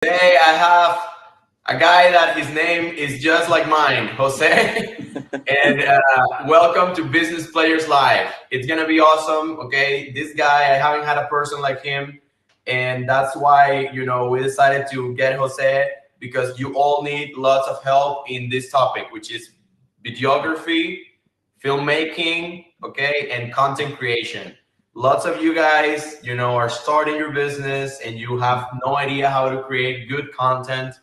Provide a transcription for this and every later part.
Today I have a guy that his name is just like mine, Jose. And welcome to Business Players Live. It's gonna be awesome. Okay, this guy, I haven't had a person like him, and that's why we decided to get Jose because you all need lots of help in this topic, which is videography, filmmaking, okay, and content creation. Lots of you guys, are starting your business and you have no idea how to create good content.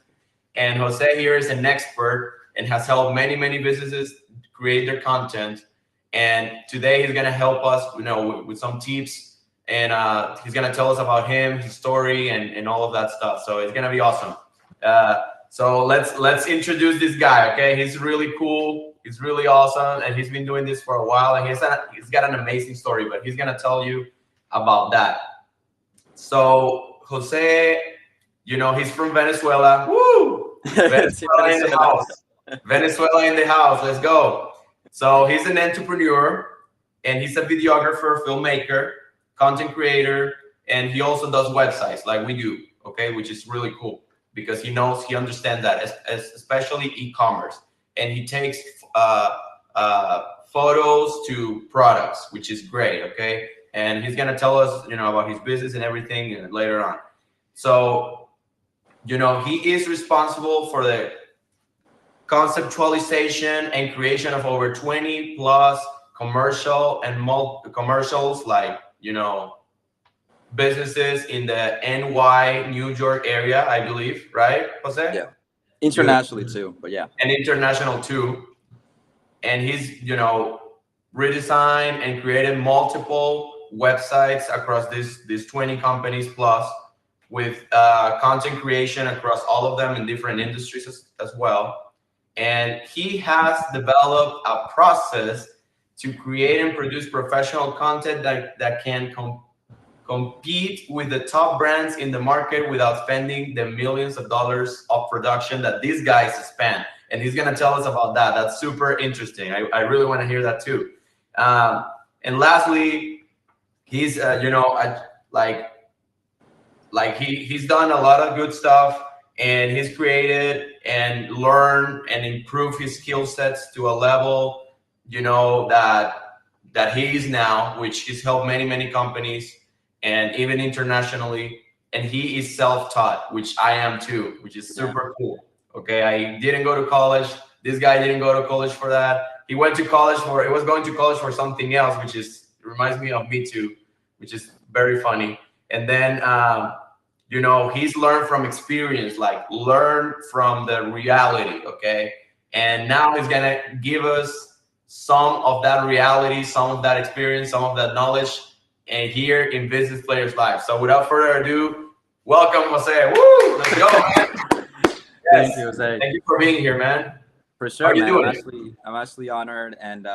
And Jose here is an expert and has helped many businesses create their content. And today he's gonna help us, with some tips, and he's gonna tell us about him, his story, and all of that stuff. So it's gonna be awesome. So let's introduce this guy. Okay, he's really cool. He's really awesome, and he's been doing this for a while. And he's got an amazing story, but he's gonna tell you about that. So Jose, he's from Venezuela. Woo! Venezuela in the house. Venezuela in the house. Let's go. So he's an entrepreneur, and he's a videographer, filmmaker, content creator, and he also does websites like we do. Okay, which is really cool because he understands that, especially e-commerce, and he takes photos to products, which is great. Okay, and he's gonna tell us, about his business and everything later on. So, he is responsible for the conceptualization and creation of over 20 plus commercials, like, businesses in the NY, New York area, I believe, right, Jose? Yeah, internationally too, but yeah. And international too. And he's, redesigned and created multiple websites across these 20 companies plus, with content creation across all of them in different industries as well. And he has developed a process to create and produce professional content that can compete with the top brands in the market without spending the millions of dollars of production that these guys spend. And he's going to tell us about that. That's super interesting. I really want to hear that too. And lastly, he's, he's done a lot of good stuff, and he's created and learned and improved his skill sets to a level, that he is now, which has helped many companies and even internationally. And he is self-taught, which I am too, which is super cool. Okay, I didn't go to college. This guy didn't go to college for that. He was going to college for something else, which reminds me of me too, which is very funny. And then, he's learned from experience, like learn from the reality. Okay, and now he's gonna give us some of that reality, some of that experience, some of that knowledge, and here in Business Players Live. So without further ado, welcome, Jose. Woo! Let's go, man. Yes. Thank you, Jose. Thank you for being here, man. For sure, man. I'm actually honored, and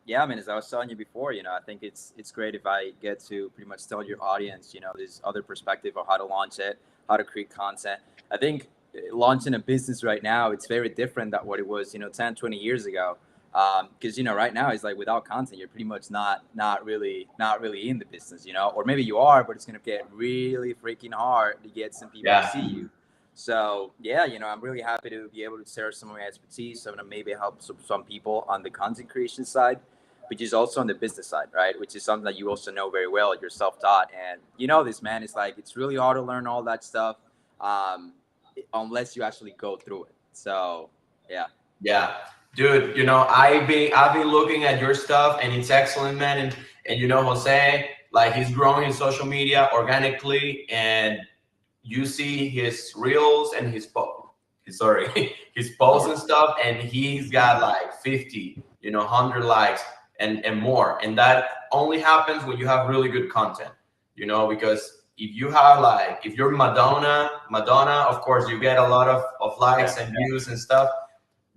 yeah, I mean, as I was telling you before, I think it's great if I get to pretty much tell your audience, this other perspective of how to launch it, how to create content. I think launching a business right now, it's very different than what it was, 10, 20 years ago. Because right now it's like without content, you're pretty much not really in the business, or maybe you are, but it's gonna get really freaking hard to get some people to see you. So yeah, I'm really happy to be able to share some of my expertise. I'm gonna maybe help some people on the content creation side, which is also on the business side, right? Which is something that you also know very well. You're self-taught, and this, man. It's like it's really hard to learn all that stuff unless you actually go through it. So yeah, dude. I've been looking at your stuff, and it's excellent, man. And Jose, like, he's growing in social media organically, and you see his reels and his posts and stuff, and he's got like 50, 100 likes and more. And that only happens when you have really good content, because if you're Madonna, of course you get a lot of likes and views and stuff,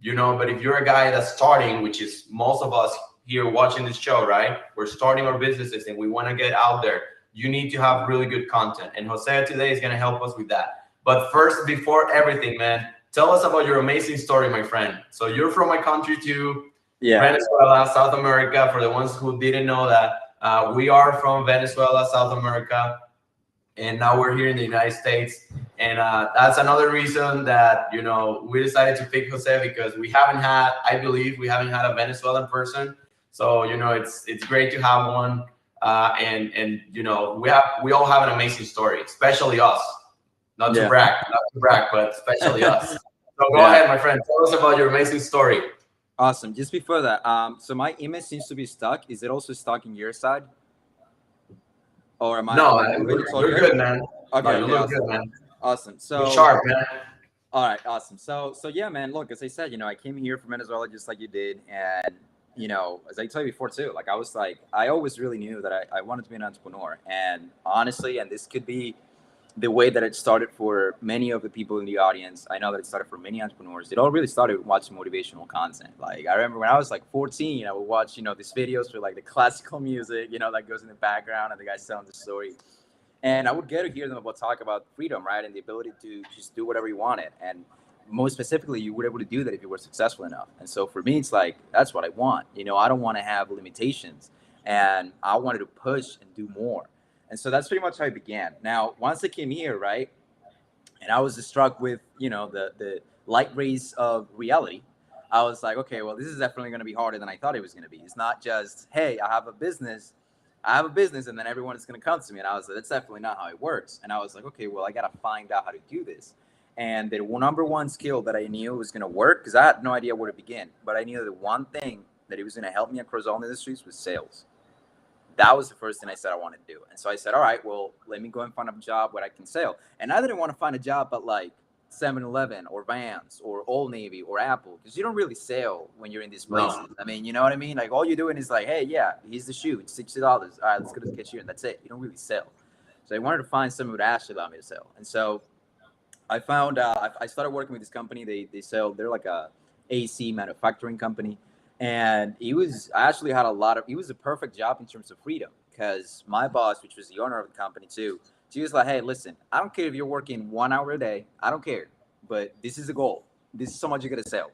but if you're a guy that's starting, which is most of us here watching this show, right? We're starting our businesses and we want to get out there. You need to have really good content. And Jose today is going to help us with that. But first, before everything, man, tell us about your amazing story, my friend. So you're from my country too, Venezuela, South America. For the ones who didn't know that, we are from Venezuela, South America. And now we're here in the United States. And that's another reason that, you know, we decided to pick Jose, because I believe we haven't had a Venezuelan person. So, you know, it's great to have one. And you know, we all have an amazing story, especially us. Not to brag, but especially us. So go ahead, my friend. Tell us about your amazing story. Awesome. Just before that, so my image seems to be stuck. Is it also stuck in your side? Or am I? No, you're good, man. Okay, no, you look good, man. Awesome. So you're sharp, man. All right, awesome. So yeah, man. Look, as I said, you know, I came here from Venezuela just like you did, and you know, as I told you before too, like I always really knew that I wanted to be an entrepreneur, and honestly, and this could be the way that it started for many of the people in the audience. I know that it started for many entrepreneurs. It all really started with watching motivational content. Like I remember when I was like 14, I would watch, you know, these videos for like the classical music, you know, that goes in the background and the guy's telling the story. And I would get to hear them talk about freedom, right? And the ability to just do whatever you wanted. And most specifically, you were able to do that if you were successful enough. And so for me, it's like, that's what I want. You know, I don't want to have limitations, and I wanted to push and do more. And so that's pretty much how it began. Now, once I came here, right, and I was struck with, you know, the light rays of reality, I was like, okay, well, this is definitely going to be harder than I thought it was going to be. It's not just, hey, I have a business, and then everyone is going to come to me. And I was like, that's definitely not how it works. And I was like, okay, well, I got to find out how to do this. And the number one skill that I knew was going to work, because I had no idea where to begin, but I knew that one thing that it was going to help me across all industries was sales. That was the first thing I said I wanted to do. And so I said, all right, well, let me go and find a job where I can sell. And I didn't want to find a job at like 7-Eleven or Vans or Old Navy or Apple, because you don't really sell when you're in these places. No. I mean, you know what I mean? Like all you're doing is like, hey, yeah, here's the shoe. It's $60. All right, let's go to the cashier. And that's it. You don't really sell. So I wanted to find someone who would actually allow me to sell. And so I found I started working with this company. They're like a AC manufacturing company. And it was a perfect job in terms of freedom, because my boss, which was the owner of the company too, she was like, hey, listen, I don't care if you're working 1 hour a day. I don't care. But this is the goal. This is how much you got to sell.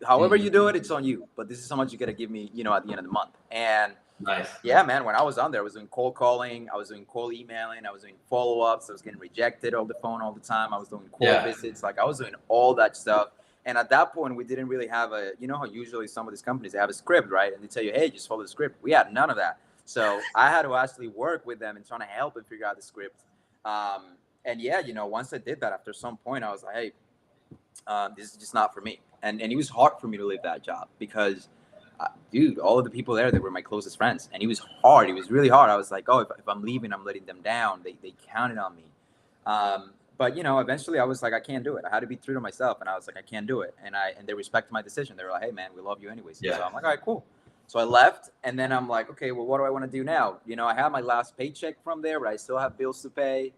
However you do it, it's on you. But this is how much you got to give me, you know, at the end of the month. And nice. Yeah, man, when I was on there, I was doing cold calling. I was doing cold emailing. I was doing follow-ups. I was getting rejected on the phone all the time. I was doing cold visits. Like I was doing all that stuff. And at that point, we didn't really have you know how usually some of these companies, they have a script, right? And they tell you, hey, just follow the script. We had none of that. So I had to actually work with them and trying to help them figure out the script. And yeah, you know, once I did that, after some point, I was like, hey, this is just not for me. And it was hard for me to leave that job because, dude, all of the people there, they were my closest friends. And it was hard. It was really hard. I was like, oh, if I'm leaving, I'm letting them down. They counted on me. But, you know, eventually I was like, I can't do it. I had to be true to myself. And I was like, I can't do it. And they respected my decision. They were like, hey, man, we love you anyways. Yeah. So I'm like, all right, cool. So I left. And then I'm like, okay, well, what do I want to do now? You know, I have my last paycheck from there, but I still have bills to pay.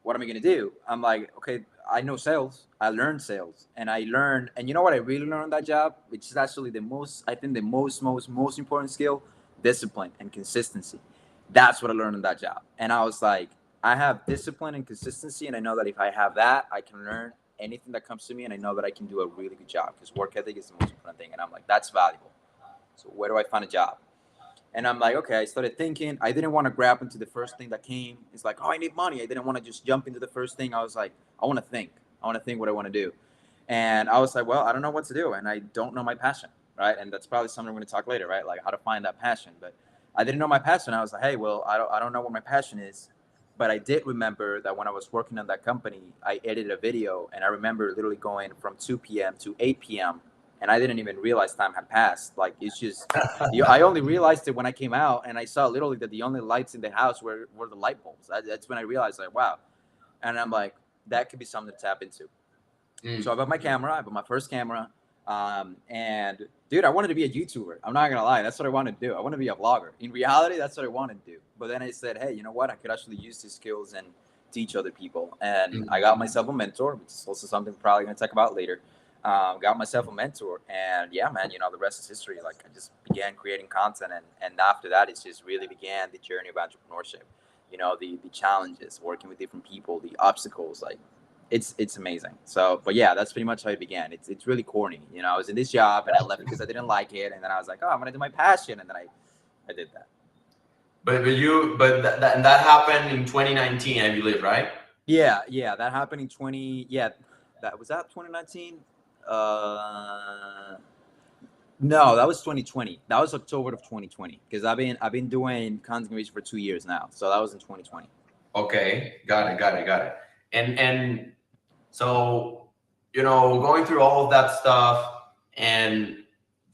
What am I going to do? I'm like, okay, I know sales. I learned sales. And you know what I really learned on that job, which is actually the most important skill, discipline and consistency. That's what I learned on that job. And I was like, I have discipline and consistency, and I know that if I have that, I can learn anything that comes to me, and I know that I can do a really good job because work ethic is the most important thing. And I'm like, that's valuable. So where do I find a job? And I'm like, okay, I started thinking. I didn't want to grab into the first thing that came. It's like, oh, I need money. I didn't want to just jump into the first thing. I was like, I want to think. I want to think what I want to do. And I was like, well, I don't know what to do, and I don't know my passion, right? And that's probably something we're going to talk later, right? Like how to find that passion. But I didn't know my passion. I was like, hey, well, I don't know what my passion is. But I did remember that when I was working on that company, I edited a video, and I remember literally going from 2 p.m. to 8 p.m. and I didn't even realize time had passed. Like it's just, I only realized it when I came out, and I saw literally that the only lights in the house were the light bulbs. That's when I realized, like, wow. And I'm like, that could be something to tap into. So I bought my camera. I bought my first camera. And dude, I wanted to be a YouTuber. I'm not gonna lie. That's what I wanted to do. I want to be a vlogger. In reality, that's what I wanted to do. But then I said, hey, you know what? I could actually use these skills and teach other people. And I got myself a mentor, which is also something we're probably gonna talk about later. Got myself a mentor, and yeah, man, you know, the rest is history. Like I just began creating content, and after that, it just really began the journey of entrepreneurship. You know, the challenges, working with different people, the obstacles, like it's amazing. So, but yeah, that's pretty much how it began. It's really corny. You know, I was in this job and I left because I didn't like it, and then I was like, oh, I'm gonna do my passion, and then I did that. But that happened in 2019, I believe, right? Yeah, that happened in 20. Yeah, that was that 2019. No, that was 2020. That was October of 2020 because I've been doing content creation for 2 years now. So that was in 2020. Okay, got it. And so, going through all of that stuff and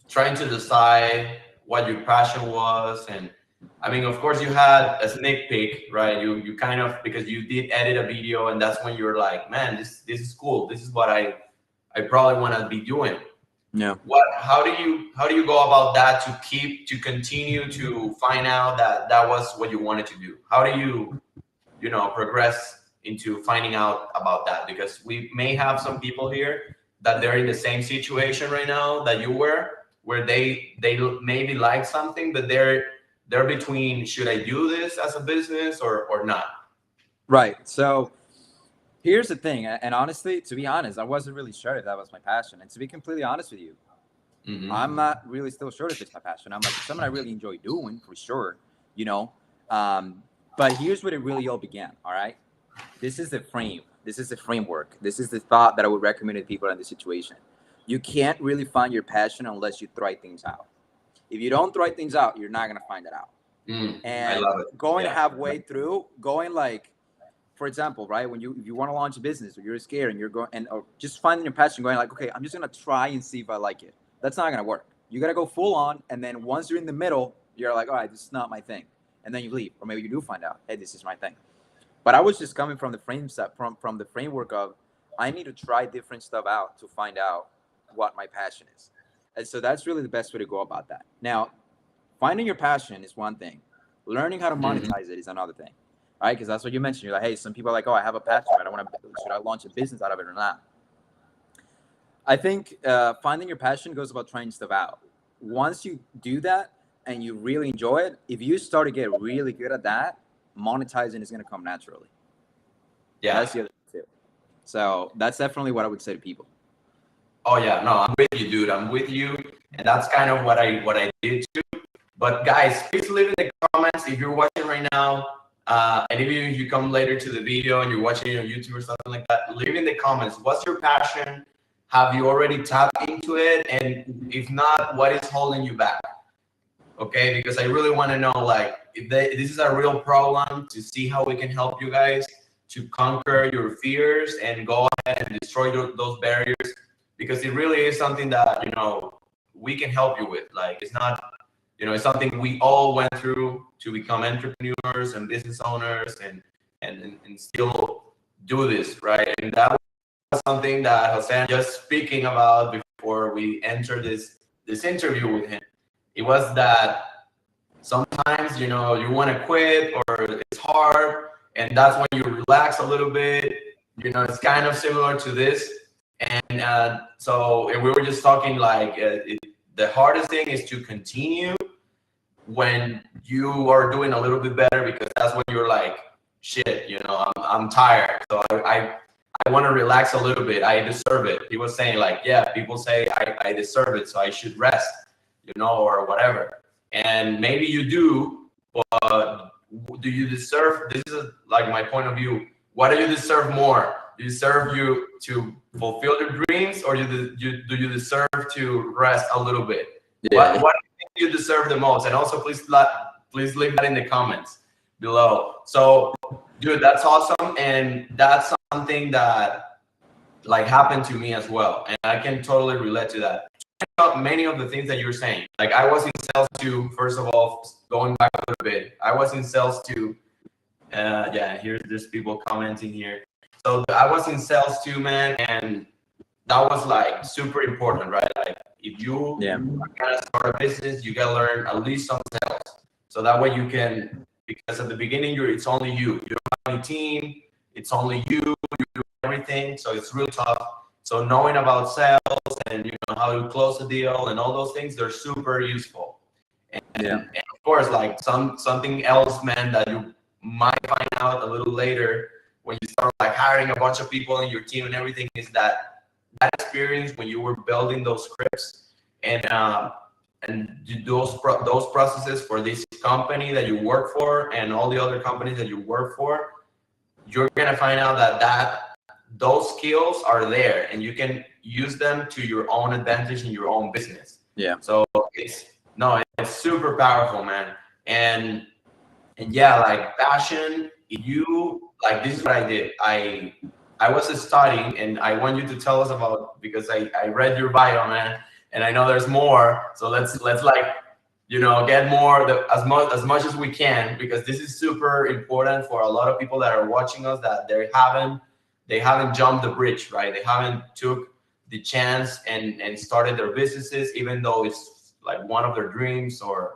trying to decide what your passion was, and I mean, of course, you had a sneak peek, right? You kind of, because you did edit a video, and that's when you were like, man, this is cool. This is what I probably want to be doing. Yeah. How do you go about that to continue to find out that was what you wanted to do? How do you progress into finding out about that? Because we may have some people here that they're in the same situation right now that you were, where they maybe like something, but they're between, should I do this as a business or not? Right. So here's the thing, and honestly, to be honest, I wasn't really sure if that was my passion. And to be completely honest with you, I'm not really still sure if it's my passion. I'm like, it's something I really enjoy doing for sure, you know. But here's where it really all began. All right, this is the frame. This is the framework. This is the thought that I would recommend to people in this situation. You can't really find your passion unless you try things out. If you don't try things out, you're not gonna find it out. I And love it. going Yeah. halfway through, going like, for example, right, if you want to launch a business or you're scared and you're going or just finding your passion, going like, okay, I'm just gonna try and see if I like it. That's not gonna work. You gotta go full on, and then once you're in the middle, you're like, all right, this is not my thing, and then you leave, or maybe you do find out, hey, this is my thing. But I was just coming from the from the framework of I need to try different stuff out to find out what my passion is, and so that's really the best way to go about that. Now, finding your passion is one thing. Learning how to monetize it is another thing, right? Because that's what you mentioned. You're like, hey, some people are like, oh, I have a passion. I don't want to. Should I launch a business out of it or not? I think finding your passion goes about trying stuff out. Once you do that and you really enjoy it, if you start to get really good at that, monetizing is going to come naturally. Yeah. That's the other thing too. So that's definitely what I would say to people. Oh yeah, no, I'm with you, dude. I'm with you, and that's kind of what I did too. But guys, please leave in the comments if you're watching right now, and even if you come later to the video and you're watching it on YouTube or something like that. Leave in the comments. What's your passion? Have you already tapped into it? And if not, what is holding you back? Okay, because I really want to know, like, if this is a real problem, to see how we can help you guys to conquer your fears and go ahead and destroy those barriers. Because it really is something that we can help you with. Like, it's not, it's something we all went through to become entrepreneurs and business owners and still do this, right? And that was something that Jose just speaking about before we entered this interview with him. It was that sometimes you want to quit or it's hard, and that's when you relax a little bit. It's kind of similar to this. And so we were just talking like the hardest thing is to continue when you are doing a little bit better, because that's when you're like, shit, I'm tired, so I want to relax a little bit. I deserve it. He was saying like, yeah, people say I deserve it, so I should rest, or whatever. And maybe you do, but do you deserve? This is like my point of view. What do you deserve more? Do you deserve you to fulfill your dreams, or do you deserve to rest a little bit? Yeah. What do you think you deserve the most? And also, please leave that in the comments below. So, dude, that's awesome, and that's something that like happened to me as well, and I can totally relate to that. Many of the things that you're saying, like I was in sales too. First of all, going back a little bit, I was in sales too. Here's just people commenting here. So I was in sales too, man, and that was like super important, right? Like if you are gonna start a business, you gotta learn at least some sales, so that way you can. Because at the beginning, it's only you. You don't have any team. It's only you. You do everything, so it's real tough. So knowing about sales and how to close a deal and all those things, they're super useful. And of course, like something else, man, that you might find out a little later when you start like hiring a bunch of people in your team and everything, is that experience when you were building those scripts and those processes for this company that you work for and all the other companies that you work for. you're gonna find out that those skills are there, and you can use them to your own advantage in your own business. Yeah. So it's super powerful, man. And yeah, like passion, you like this is what I did. I was studying, and I want you to tell us about, because I read your bio, man, and I know there's more. So let's like, get more, as much as we can, because this is super important for a lot of people that are watching us, that they haven't jumped the bridge, right? They haven't took the chance and started their businesses, even though it's like one of their dreams. Or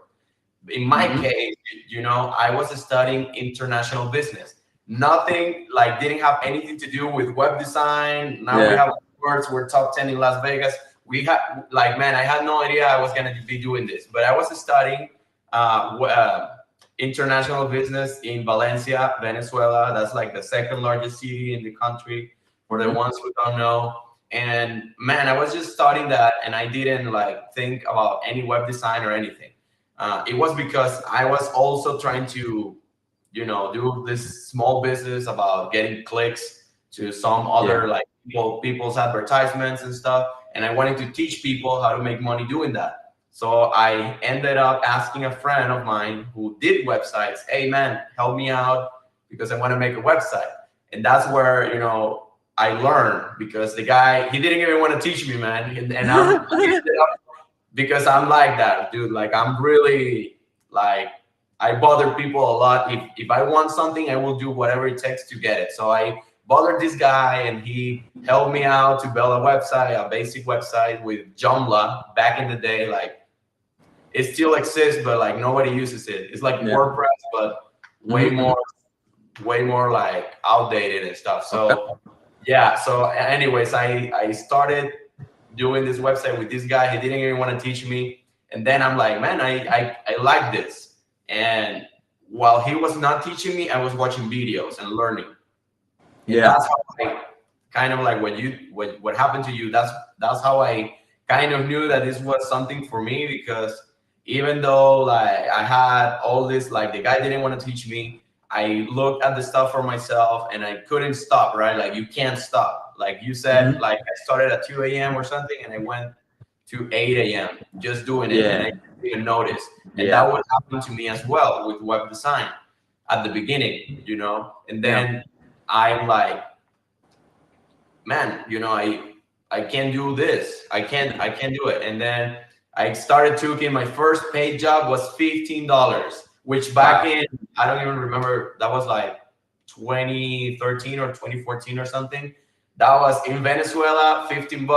in my case, I was studying international business. Nothing, like, didn't have anything to do with web design. Now we have words, we're top 10 in Las Vegas. We had, like, man, I had no idea I was going to be doing this, but I was studying international business in Valencia, Venezuela. That's like the second largest city in the country, for the ones who don't know. And man, I was just studying that, and I didn't like think about any web design or anything. It was because I was also trying to, do this small business about getting clicks to some other like people's advertisements and stuff. And I wanted to teach people how to make money doing that. So I ended up asking a friend of mine who did websites, hey man, help me out, because I want to make a website. And that's where, I learned, because the guy, he didn't even want to teach me, man. And I'm because I'm like that, dude. Like, I'm really like, I bother people a lot. If I want something, I will do whatever it takes to get it. So I bothered this guy, and he helped me out to build a website, a basic website with Joomla back in the day. Like, it still exists, but like nobody uses it. It's like WordPress, but way more like outdated and stuff. So so anyways, I started doing this website with this guy. He didn't even want to teach me. And then I'm like, man, I like this. And while he was not teaching me, I was watching videos and learning. And that's how I kind of like what happened to you. That's how I kind of knew that this was something for me, because even though like I had all this, like the guy didn't want to teach me, I looked at the stuff for myself, and I couldn't stop, right? Like, you can't stop. Like you said, like I started at 2 a.m. or something, and I went to 8 a.m. just doing it, and I didn't even notice. And that would happen to me as well with web design at the beginning, and then I'm like, man, I can't do this. I can't do it. And then I started taking my first paid job was $15, which back in, I don't even remember, that was like 2013 or 2014 or something. That was in Venezuela. $15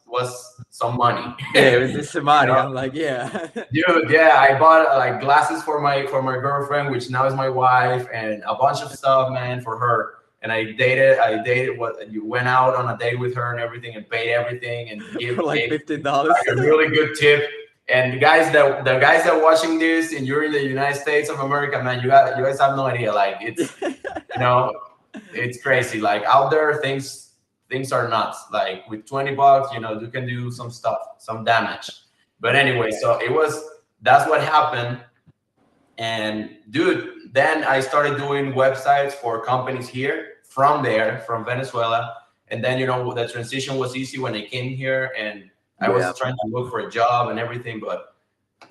was some money. It was just some money. I'm like, dude, I bought like glasses for my girlfriend, which now is my wife, and a bunch of stuff, man, for her. And I dated you went out on a date with her and everything, and paid everything, and gave like $15, like a really good tip. And the guys that are watching this, and you're in the United States of America, man, you guys have no idea. Like, it's it's crazy. Like, out there, things are nuts. Like, with $20, you can do some stuff, some damage. But anyway, so that's what happened. And dude, then I started doing websites for companies here from Venezuela. And then, the transition was easy when I came here, and I was trying to look for a job and everything. But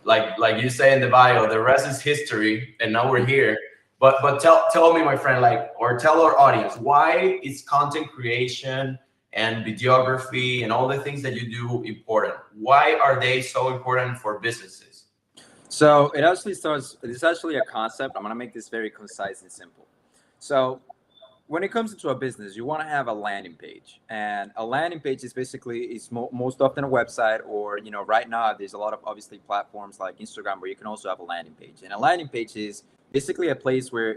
like you say in the bio, the rest is history, and now we're here. But tell me, my friend, or tell our audience, why is content creation and videography and all the things that you do important? Why are they so important for businesses? So it's actually a concept. I'm going to make this very concise and simple. So when it comes into a business, you want to have a landing page, and a landing page is basically most often a website, or right now there's a lot of obviously platforms like Instagram where you can also have a landing page. And a landing page is basically a place where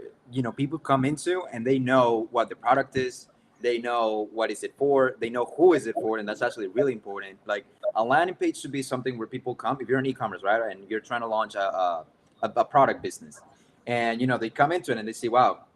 people come into, and they know what the product is, they know what is it for, they know who is it for, and that's actually really important. Like, a landing page should be something where people come, if you're an e-commerce, right, and you're trying to launch a product business, and they come into it and they see, wow,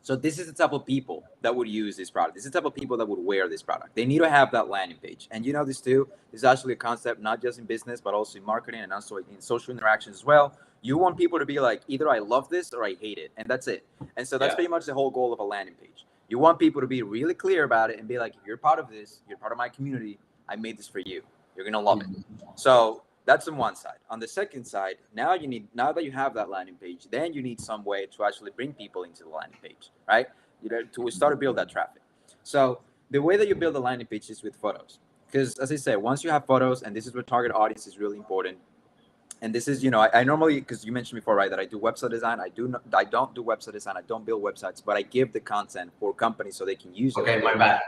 So this is the type of people that would use this product. This is the type of people that would wear this product. They need to have that landing page. And you know this too, this is actually a concept, not just in business, but also in marketing and also in social interactions as well. You want people to be like, either I love this or I hate it. And that's it. And so that's pretty much the whole goal of a landing page. You want people to be really clear about it and be like, if you're part of this, you're part of my community, I made this for you. You're going to love it. So that's on one side. On the second side, now that you have that landing page, then you need some way to actually bring people into the landing page, right? You know, to start to build that traffic. So the way that you build a landing page is with photos. Because as I said, once you have photos, and this is where target audience is really important. And this is, you know, I normally, because you mentioned before, right, that I do website design. I don't do website design. I don't build websites, but I give the content for companies so they can use it. Okay, my bad.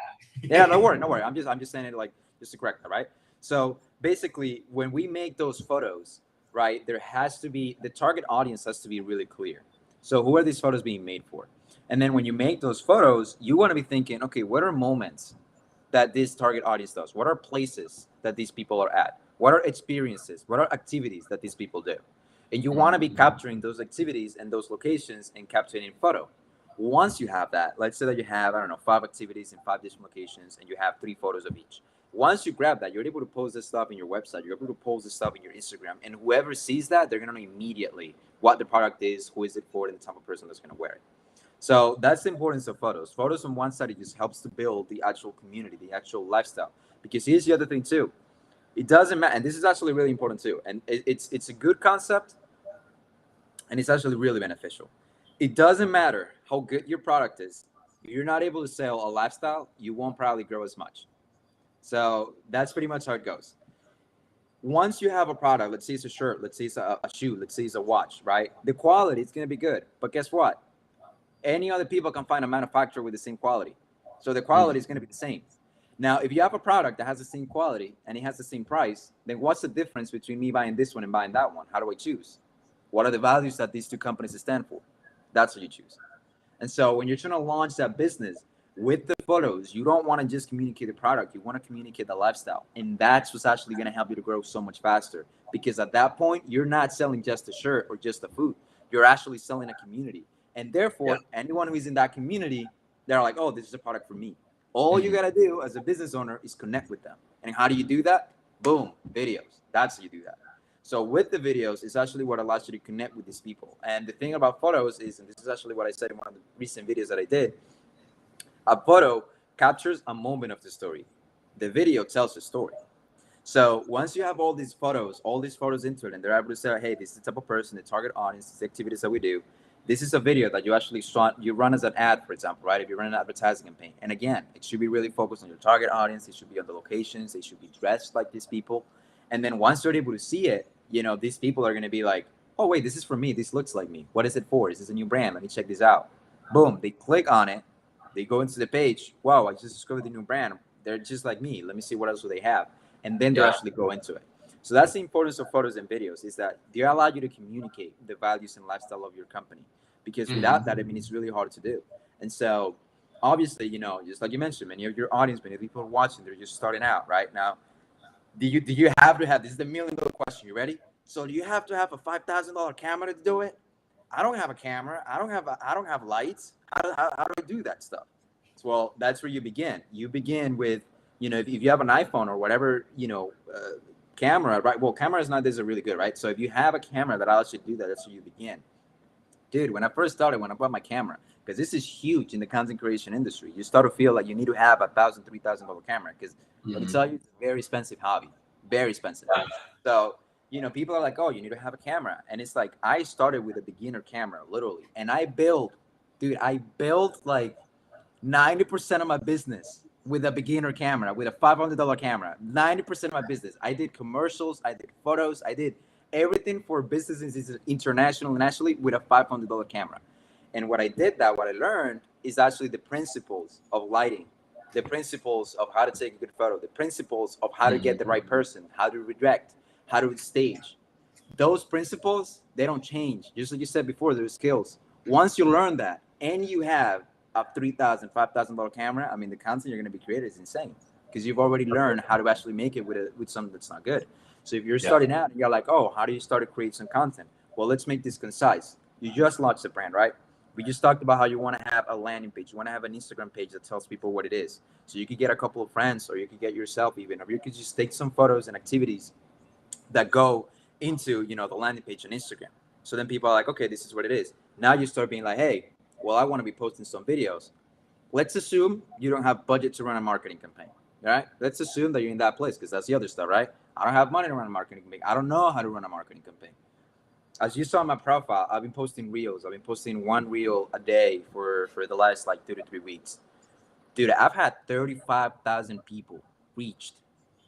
Yeah, no worry. I'm just saying it like just to correct that, right? So basically, when we make those photos, right, there has to be, the target audience has to be really clear. So who are these photos being made for? And then when you make those photos, you want to be thinking, okay, what are moments that this target audience does? What are places that these people are at? What are experiences? What are activities that these people do? And you want to be capturing those activities and those locations and capturing in photo. Once you have that, let's say that you have, 5 activities in 5 different locations and you have 3 photos of each. Once you grab that, you're able to post this stuff in your website. You're able to post this stuff in your Instagram. And whoever sees that, they're going to know immediately what the product is, who is it for, and the type of person that's going to wear it. So that's the importance of photos. Photos on one side, it just helps to build the actual community, the actual lifestyle. Because here's the other thing too. It doesn't matter. And this is actually really important too. And it's a good concept. And it's actually really beneficial. It doesn't matter how good your product is. If you're not able to sell a lifestyle, you won't probably grow as much. So that's pretty much how it goes. Once you have a product, let's say it's a shirt, let's say it's a shoe, let's say it's a watch, right? The quality is going to be good. But guess what? Any other people can find a manufacturer with the same quality. So the quality is going to be the same. Now, if you have a product that has the same quality and it has the same price, then what's the difference between me buying this one and buying that one? How do I choose? What are the values that these two companies stand for? That's what you choose. And so when you're trying to launch that business with the photos, you don't want to just communicate the product. You want to communicate the lifestyle. And that's what's actually going to help you to grow so much faster. Because at that point, you're not selling just a shirt or just a food. You're actually selling a community. And therefore, anyone who is in that community, they're like, oh, this is a product for me. All you got to do as a business owner is connect with them. And how do you do that? Boom, videos. That's how you do that. So with the videos, it's actually what allows you to connect with these people. And the thing about photos is, and this is actually what I said in one of the recent videos that I did, a photo captures a moment of the story. The video tells the story. So once you have all these photos into it, and they're able to say, hey, this is the type of person, the target audience, the activities that we do. This is a video that you actually you run as an ad, for example, right? If you run an advertising campaign. And again, it should be really focused on your target audience. It should be on the locations. They should be dressed like these people. And then once they're able to see it, these people are going to be like, oh, wait, this is for me. This looks like me. What is it for? Is this a new brand? Let me check this out. Boom. They click on it. They go into the page. Wow, I just discovered the new brand. They're just like me. Let me see what else do they have. And then they actually go into it. So that's the importance of photos and videos, is that they allow you to communicate the values and lifestyle of your company. Because without that, it's really hard to do. And so obviously, just like you mentioned, many of your audience, many people are watching, they're just starting out right now. Do you have to have, this is the $1 million question. You ready? So do you have to have a $5,000 camera to do it? I don't have a camera. I don't have lights. How do I do that stuff? Well, that's where you begin. You begin with, if you have an iPhone or whatever, camera, right? Well, cameras nowadays are really good, right? So if you have a camera that allows you to do that, that's where you begin. Dude, when I first started, when I bought my camera, because this is huge in the content creation industry, you start to feel like you need to have $1,000, $3,000 camera, because let me tell you, it's a very expensive hobby, very expensive. So, people are like, oh, you need to have a camera. And it's like, I started with a beginner camera, literally. And I built like 90% of my business with a beginner camera, with a $500 camera, 90% of my business. I did commercials, I did photos, I did everything for businesses international and nationally with a $500 camera. And what I learned is actually the principles of lighting, the principles of how to take a good photo, the principles of how to get the right person, how to redirect, how to stage. Those principles, they don't change. Just like you said before, they're skills. Once you learn that and you have a $3,000, $5,000 camera, the content you're going to be creating is insane, because you've already learned how to actually make it with something that's not good. So if you're starting out and you're like, oh, how do you start to create some content? Well, let's make this concise. You just launched the brand, right? We just talked about how you want to have a landing page. You want to have an Instagram page that tells people what it is. So you could get a couple of friends, or you could get yourself even, or you could just take some photos and activities that go into, you know, the landing page on Instagram. So then people are like, okay, this is what it is. Now you start being like, hey, well, I want to be posting some videos. Let's assume you don't have budget to run a marketing campaign. All right. Let's assume that you're in that place, because that's the other stuff, right? I don't have money to run a marketing campaign. I don't know how to run a marketing campaign. As you saw in my profile, I've been posting reels. I've been posting one reel a day for the last like 2 to 3 weeks. Dude, I've had 35,000 people reached,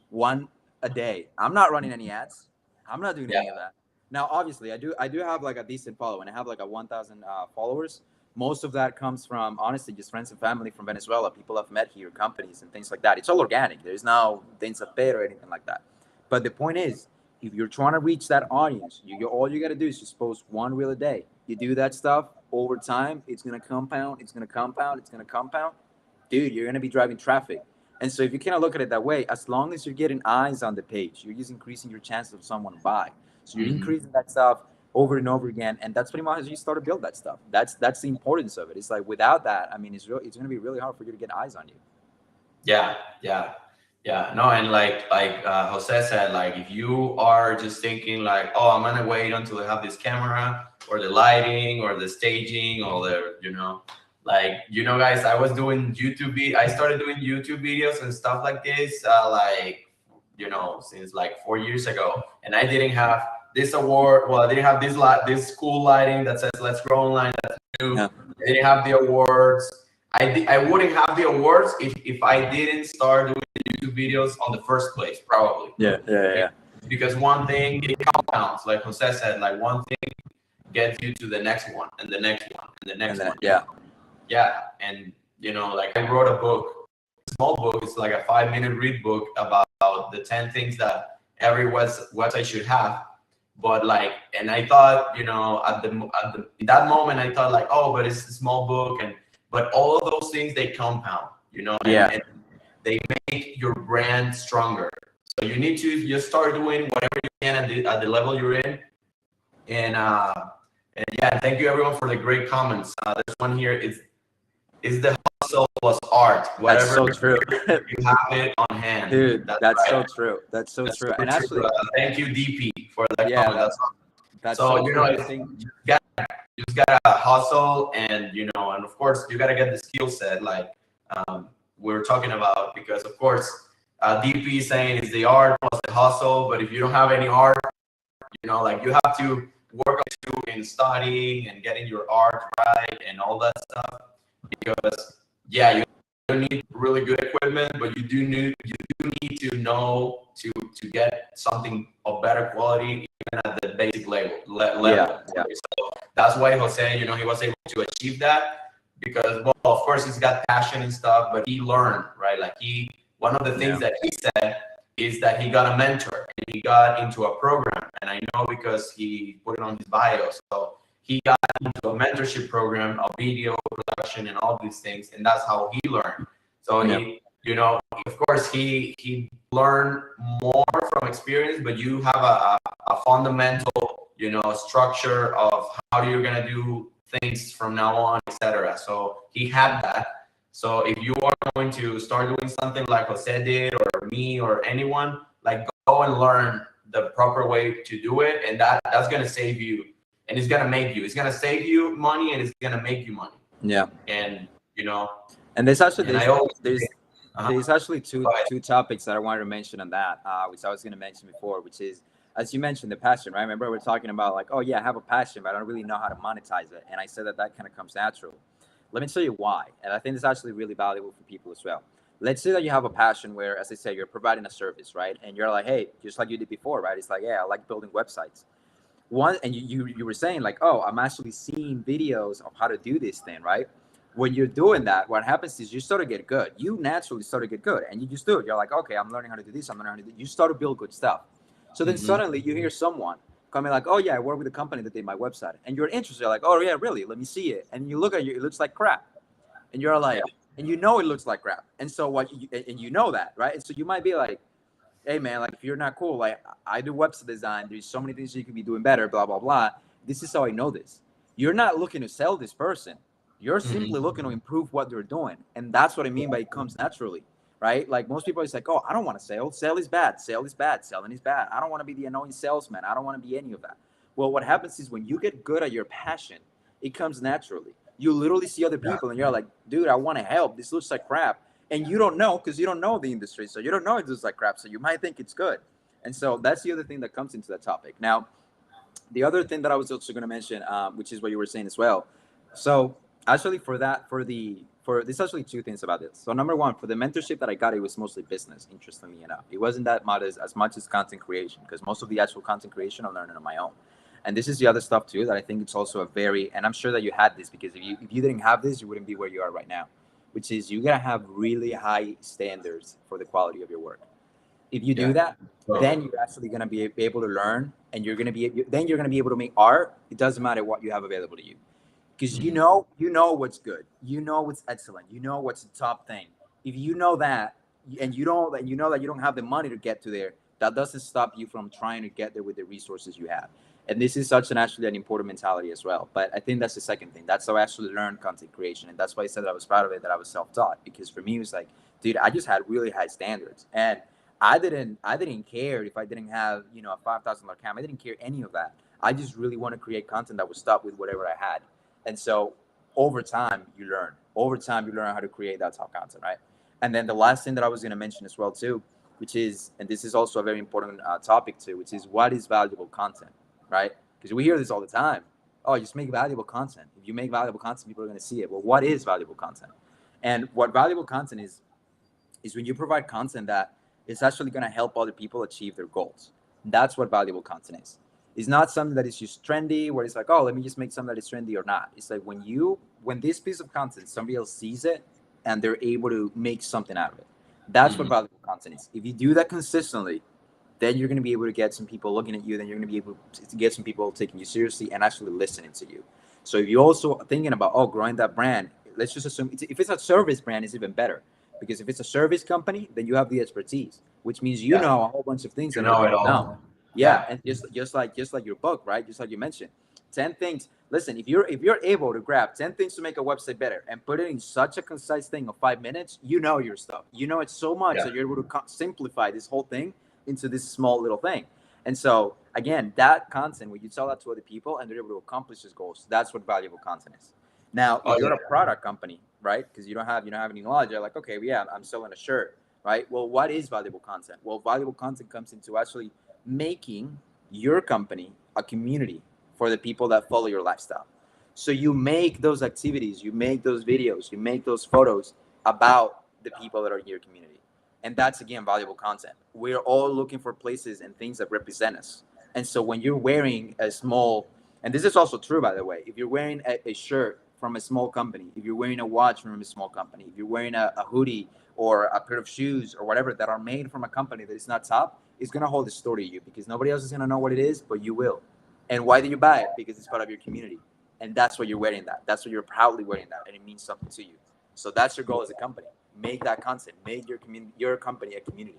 one a day. I'm not running any ads. I'm not doing any of that. Now, obviously, I do have like a decent following. I have like a 1,000 followers. Most of that comes from, honestly, just friends and family from Venezuela, people I've met here, companies and things like that. It's all organic. There's no Densapet or anything like that. But the point is, if you're trying to reach that audience, all you got to do is just post one reel a day. You do that stuff over time, it's going to compound. It's going to compound. It's going to compound. Dude, you're going to be driving traffic. And so if you kind of look at it that way, as long as you're getting eyes on the page, you're just increasing your chances of someone buy. So you're increasing that stuff over and over again. And that's pretty much as you start to build that stuff. That's the importance of it. It's like, without that, I mean, it's going to be really hard for you to get eyes on you. Yeah. No, and like Jose said, like if you are just thinking like, oh, I'm gonna wait until I have this camera or the lighting or the staging or the, you know, like, you know, guys, I was doing I started doing YouTube videos and stuff like this, like, you know, since like 4 years ago, and I didn't have this award. Well, I didn't have this cool lighting that says "Let's Grow Online." That's new. Yeah. I didn't have the awards. I wouldn't have the awards if I didn't start doing YouTube videos on the first place, probably. Yeah. Because one thing, it compounds, like Jose said, like one thing gets you to the next one and the next one and the next one. Yeah. And, you know, like I wrote a book, a small book. It's like a 5-minute read book about the 10 things that every website should have. But like, and I thought, you know, in that moment, I thought like, oh, but it's a small book, but all of those things, they compound, you know, and they make your brand stronger. So you need to just start doing whatever you can at the level you're in. And yeah, thank you everyone for the great comments. There's one here. Is the hustle plus art. Whatever. That's so true. You have it on hand. Dude, that's right. So true. That's so true. And actually, thank you, DP, for that comment. That's so you know, you just gotta hustle, and you know, and of course you gotta get the skill set, like we were talking about, because of course DP is saying it's the art plus the hustle, but if you don't have any art, you know, like you have to work on in studying and getting your art right and all that stuff, because you don't need really good equipment, but you do need to know to get something of better quality even at the basic level. So that's why Jose, you know, he was able to achieve that, because, well, of course he's got passion and stuff, but he learned, right? Like one of the things that he said is that he got a mentor and he got into a program, and I know because he put it on his bio. So he got into a mentorship program of video production and all these things, and that's how he learned. So he, you know, of course he learned more from experience, but you have a fundamental, you know, structure of how you're gonna do things from now on, etc. So he had that. So if you are going to start doing something like Jose did, or me, or anyone, like, go and learn the proper way to do it, and that's gonna save you, and it's gonna make you. It's gonna save you money, and it's gonna make you money. Yeah. And you know. And there's actually there's actually two topics that I wanted to mention on that, which I was going to mention before, which is, as you mentioned, the passion, right? Remember, we're talking about like, oh yeah, I have a passion, but I don't really know how to monetize it. And I said that kind of comes natural. Let me tell you why. And I think it's actually really valuable for people as well. Let's say that you have a passion where, as I said, you're providing a service, right? And you're like, hey, just like you did before, right? It's like, yeah, I like building websites. And you were saying like, oh, I'm actually seeing videos of how to do this thing, right? When you're doing that, what happens is you start to get good. You naturally start to get good, and you just do it. You're like, okay, I'm learning how to do this. I'm learning how to do. You start to build good stuff. So then suddenly you hear someone coming like, oh yeah, I work with a company that did my website, and you're interested. You're like, oh yeah, really? Let me see it. And you look at it, it looks like crap, and you're like, and you know it looks like crap. And so and you know that, right? And so you might be like, hey man, like if you're not cool, like I do website design. There's so many things you could be doing better. Blah blah blah. This is how I know this. you're not looking to sell this person. You're Mm-hmm. simply looking to improve what they're doing. And that's what I mean by it comes naturally, right? Like most people is like, oh, I don't want to sell. Sell is bad. Sell is bad. Selling is bad. I don't want to be the annoying salesman. I don't want to be any of that. Well, what happens is when you get good at your passion, it comes naturally. You literally see other people and you're like, dude, I want to help. This looks like crap. And you don't know because you don't know the industry. So you don't know it looks like crap. So you might think it's good. And so that's the other thing that comes into that topic. Now, the other thing that I was also going to mention, which is what you were saying as well. So actually, for there's actually two things about this. So number one, for the mentorship that I got, it was mostly business. Interestingly enough, it wasn't that much as much as content creation, because most of the actual content creation I'm learning on my own. And this is the other stuff too that I think it's also a very, and I'm sure that you had this, because if you didn't have this, you wouldn't be where you are right now, which is you gotta have really high standards for the quality of your work. If you do that, then you're actually going to be able to learn, and you're going to be able to make art. It doesn't matter what you have available to you, because you know what's good, you know what's excellent, you know what's the top thing. If you know that, and you know that you don't have the money to get to there, that doesn't stop you from trying to get there with the resources you have. And this is such an important mentality as well. But I think that's the second thing. That's how I actually learned content creation, and that's why I said that I was proud of it, that I was self-taught, because for me it was like, dude, I just had really high standards, and I didn't care if I didn't have, a $5,000 camera. I didn't care any of that. I just really want to create content that would stop with whatever I had. And so over time you learn how to create that top content, right? And then the last thing that I was going to mention as well too, which is, and this is also a very important topic too, which is what is valuable content, right? Because we hear this all the time. Oh, just make valuable content. If you make valuable content, people are going to see it. Well, what is valuable content? And what valuable content is when you provide content that is actually going to help other people achieve their goals. That's what valuable content is. It's not something that is just trendy, where it's like, oh, let me just make something that is trendy or not. It's like when this piece of content, somebody else sees it and they're able to make something out of it. That's what valuable content is. If you do that consistently, then you're going to be able to get some people looking at you. Then you're going to be able to get some people taking you seriously and actually listening to you. So if you're also thinking about, growing that brand, let's just assume if it's a service brand, it's even better. Because if it's a service company, then you have the expertise, which means you know a whole bunch of things. You know it all. No. Yeah, and just like your book, right? Just like you mentioned, 10 things. Listen, if you're able to grab 10 things to make a website better and put it in such a concise thing of 5 minutes, you know your stuff. You know it so much that you're able to simplify this whole thing into this small little thing. And so again, that content, when you tell that to other people and they're able to accomplish these goals, that's what valuable content is. Now, if you're a product company, right? Because you don't have any knowledge, you're like, okay, yeah, I'm selling a shirt, right? Well, what is valuable content? Well, valuable content comes into actually making your company a community for the people that follow your lifestyle. So you make those activities, you make those videos, you make those photos about the people that are in your community. And that's, again, valuable content. We're all looking for places and things that represent us. And so when you're wearing a small, and this is also true, by the way, if you're wearing a shirt from a small company, if you're wearing a watch from a small company, if you're wearing a hoodie or a pair of shoes or whatever that are made from a company that is not top, it's going to hold a story to you, because nobody else is going to know what it is, but you will. And why do you buy it? Because it's part of your community. And that's why you're wearing that. That's why you're proudly wearing that. And it means something to you. So that's your goal as a company. Make that content. Make your company a community.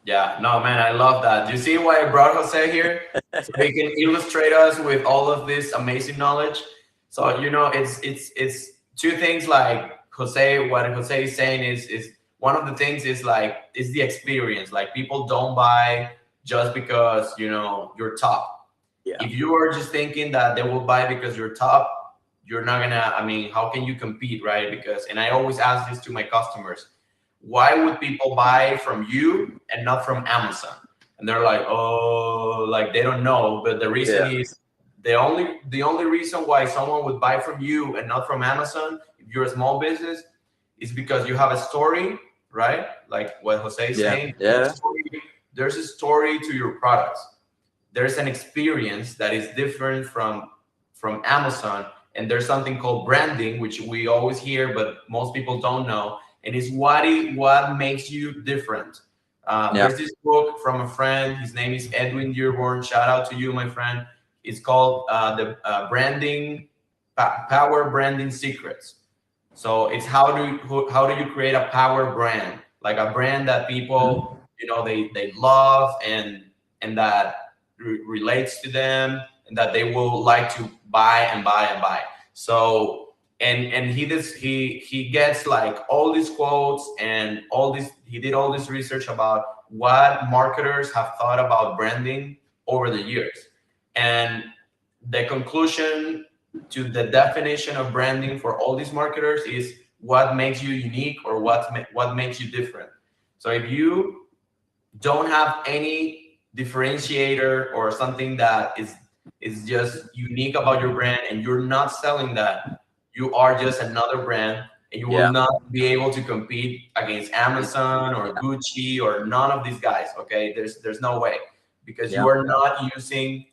Yeah, no, man, I love that. You see why I brought Jose here? So he can illustrate us with all of this amazing knowledge. So, it's two things. Like Jose, what Jose is saying is one of the things is the experience. Like, people don't buy just because, you're top. Yeah. If you are just thinking that they will buy because you're top, you're not gonna, how can you compete, right? And I always ask this to my customers: why would people buy from you and not from Amazon? And they're like, oh, like they don't know. But the reason is the only reason why someone would buy from you and not from Amazon, if you're a small business, is because you have a story, right? Like what Jose is saying. Yeah. There's a story to your products. There's an experience that is different from Amazon. And there's something called branding, which we always hear, but most people don't know. And it's what makes you different. There's this book from a friend. His name is Edwin Dearborn. Shout out to you, my friend. It's called the Power Branding Secrets. So it's how do you create a power brand, like a brand that people they love and that relates to them, and that they will like to buy and buy and buy. So and he gets like all these quotes and all this. He did all this research about what marketers have thought about branding over the years, and the conclusion to the definition of branding for all these marketers is what makes you unique or what makes you different. So if you don't have any differentiator or something that is just unique about your brand, and you're not selling that, you are just another brand, and you will not be able to compete against Amazon or Gucci or none of these guys. Okay, there's no way, because you are not using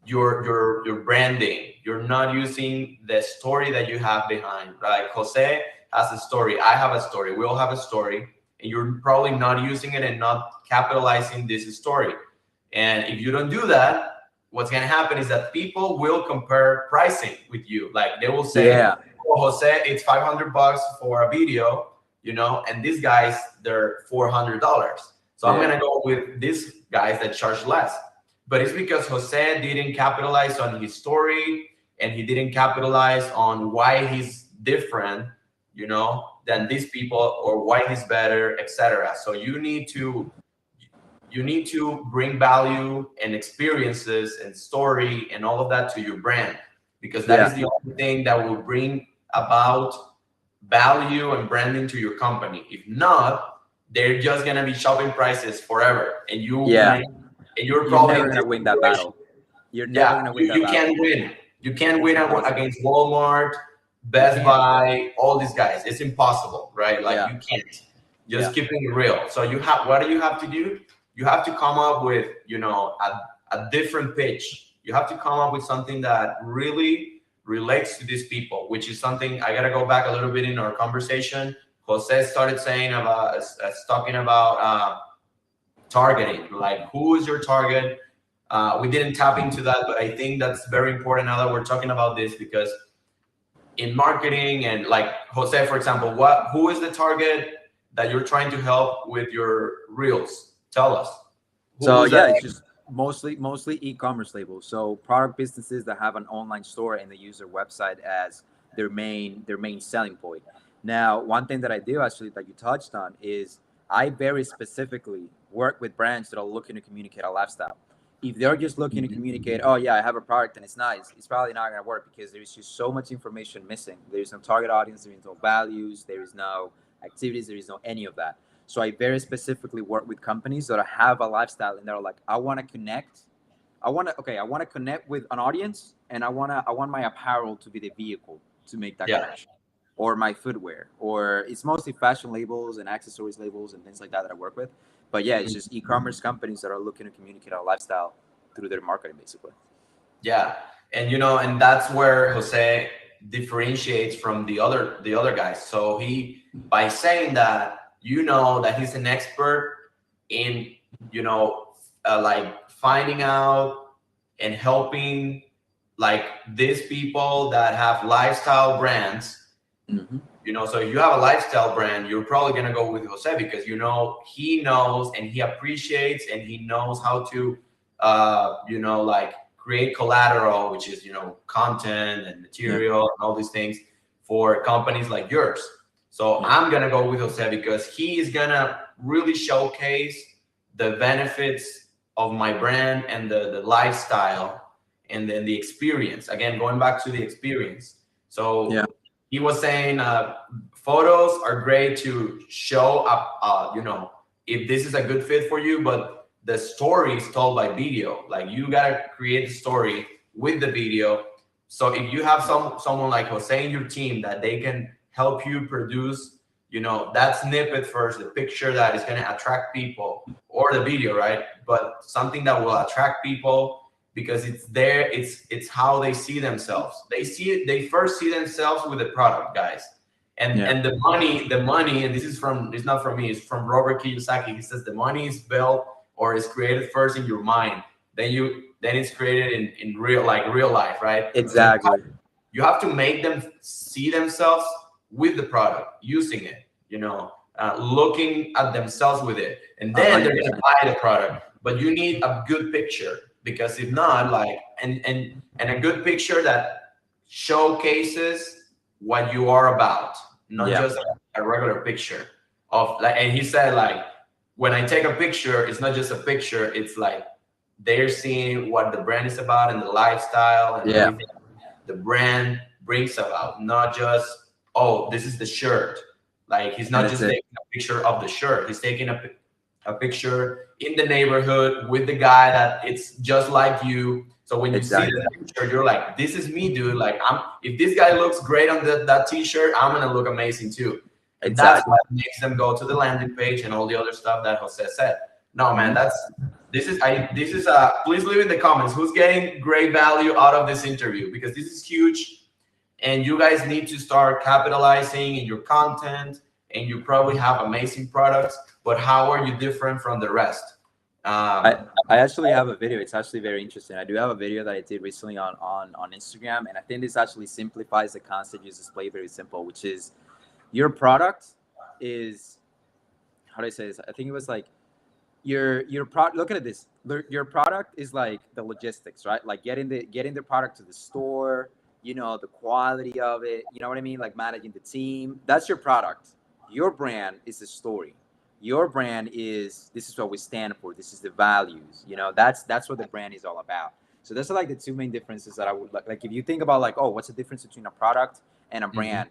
your branding. You're not using the story that you have behind. Right, Jose has a story, I have a story, we all have a story, and you're probably not using it and not capitalizing this story. And if you don't do that, what's going to happen is that people will compare pricing with you. Like they will say, oh, Jose, it's $500 for a video, and these guys, they're $400. So I'm going to go with these guys that charge less. But it's because Jose didn't capitalize on his story, and he didn't capitalize on why he's different, than these people, or why he's better, etc. So you need to bring value and experiences and story and all of that to your brand, because that is the only thing that will bring about value and branding to your company. If not, they're just gonna be shopping prices forever, and you're probably never gonna win that battle. You're never gonna win that battle. Can't win. You can't win against Walmart, Best Buy, all these guys. It's impossible, right? Like you can't. Just keeping it real. So what do you have to do? You have to come up with, a different pitch. You have to come up with something that really relates to these people, which is something I got to go back a little bit in our conversation. Jose started talking about targeting, like who is your target? We didn't tap into that, but I think that's very important now that we're talking about this, because in marketing, and like Jose, for example, who is the target that you're trying to help with your reels? Tell us. It's just mostly e-commerce labels. So product businesses that have an online store and they use their website as their main selling point. Now, one thing that I do actually that you touched on is I very specifically work with brands that are looking to communicate a lifestyle. If they're just looking to communicate, oh yeah, I have a product and it's nice, it's probably not going to work, because there's just so much information missing. There's no target audience, there is no values, there is no activities, there is no any of that. So I very specifically work with companies that have a lifestyle, and they're like, I want to connect. I want to connect with an audience, and I want my apparel to be the vehicle to make that connection, or my footwear, or it's mostly fashion labels and accessories labels and things like that I work with. But it's just e-commerce companies that are looking to communicate a lifestyle through their marketing, basically. Yeah, and and that's where Jose differentiates from the other guys. So he, by saying that, that he's an expert in, like finding out and helping like these people that have lifestyle brands. So if you have a lifestyle brand, you're probably going to go with Jose, because, he knows and he appreciates and he knows how to, like create collateral, which is, content and material and all these things for companies like yours. So I'm going to go with Jose, because he is going to really showcase the benefits of my brand and the lifestyle, and then the experience. Again, going back to the experience. So he was saying photos are great to show up, if this is a good fit for you, but the story is told by video. Like you got to create the story with the video. So if you have someone like Jose in your team that they can help you produce, that snippet first, the picture that is going to attract people, or the video, right? But something that will attract people, because it's there, it's how they see themselves. They first see themselves with the product, guys. And the money, and it's not from me, it's from Robert Kiyosaki. He says the money is built or is created first in your mind. Then it's created in real life, right? Exactly. So you have to make them see themselves with the product, using it, looking at themselves with it, and then they're going to buy the product. But you need a good picture. because if not, like, and a good picture that showcases what you are about, not just a regular picture of like. And he said, like, when I take a picture, it's not just a picture, it's like they're seeing what the brand is about and the lifestyle and everything the brand brings about, not just, oh, this is the shirt. Like, he's not just taking a picture of the shirt, he's taking a picture in the neighborhood with the guy that it's just like you. So when you see the picture, you're like, this is me, dude. Like, if this guy looks great on that t-shirt, I'm gonna look amazing too. And that's what makes them go to the landing page and all the other stuff that Jose said. No, man, this is please leave in the comments who's getting great value out of this interview, because this is huge and you guys need to start capitalizing in your content, and you probably have amazing products, but how are you different from the rest? I actually have a video. It's actually very interesting. I do have a video that I did recently on Instagram, and I think this actually simplifies the concept. Just display very simple, which is your product is, how do I say this? I think it was like your product. Look at this. Your product is like the logistics, right? Like getting the product to the store. You know, the quality of it. You know what I mean? Like managing the team. That's your product. Your brand is the story. Your brand is, this is what we stand for. This is the values. You know, that's what the brand is all about. So those are like the two main differences that I would like. If you think about like, oh, what's the difference between a product and a brand?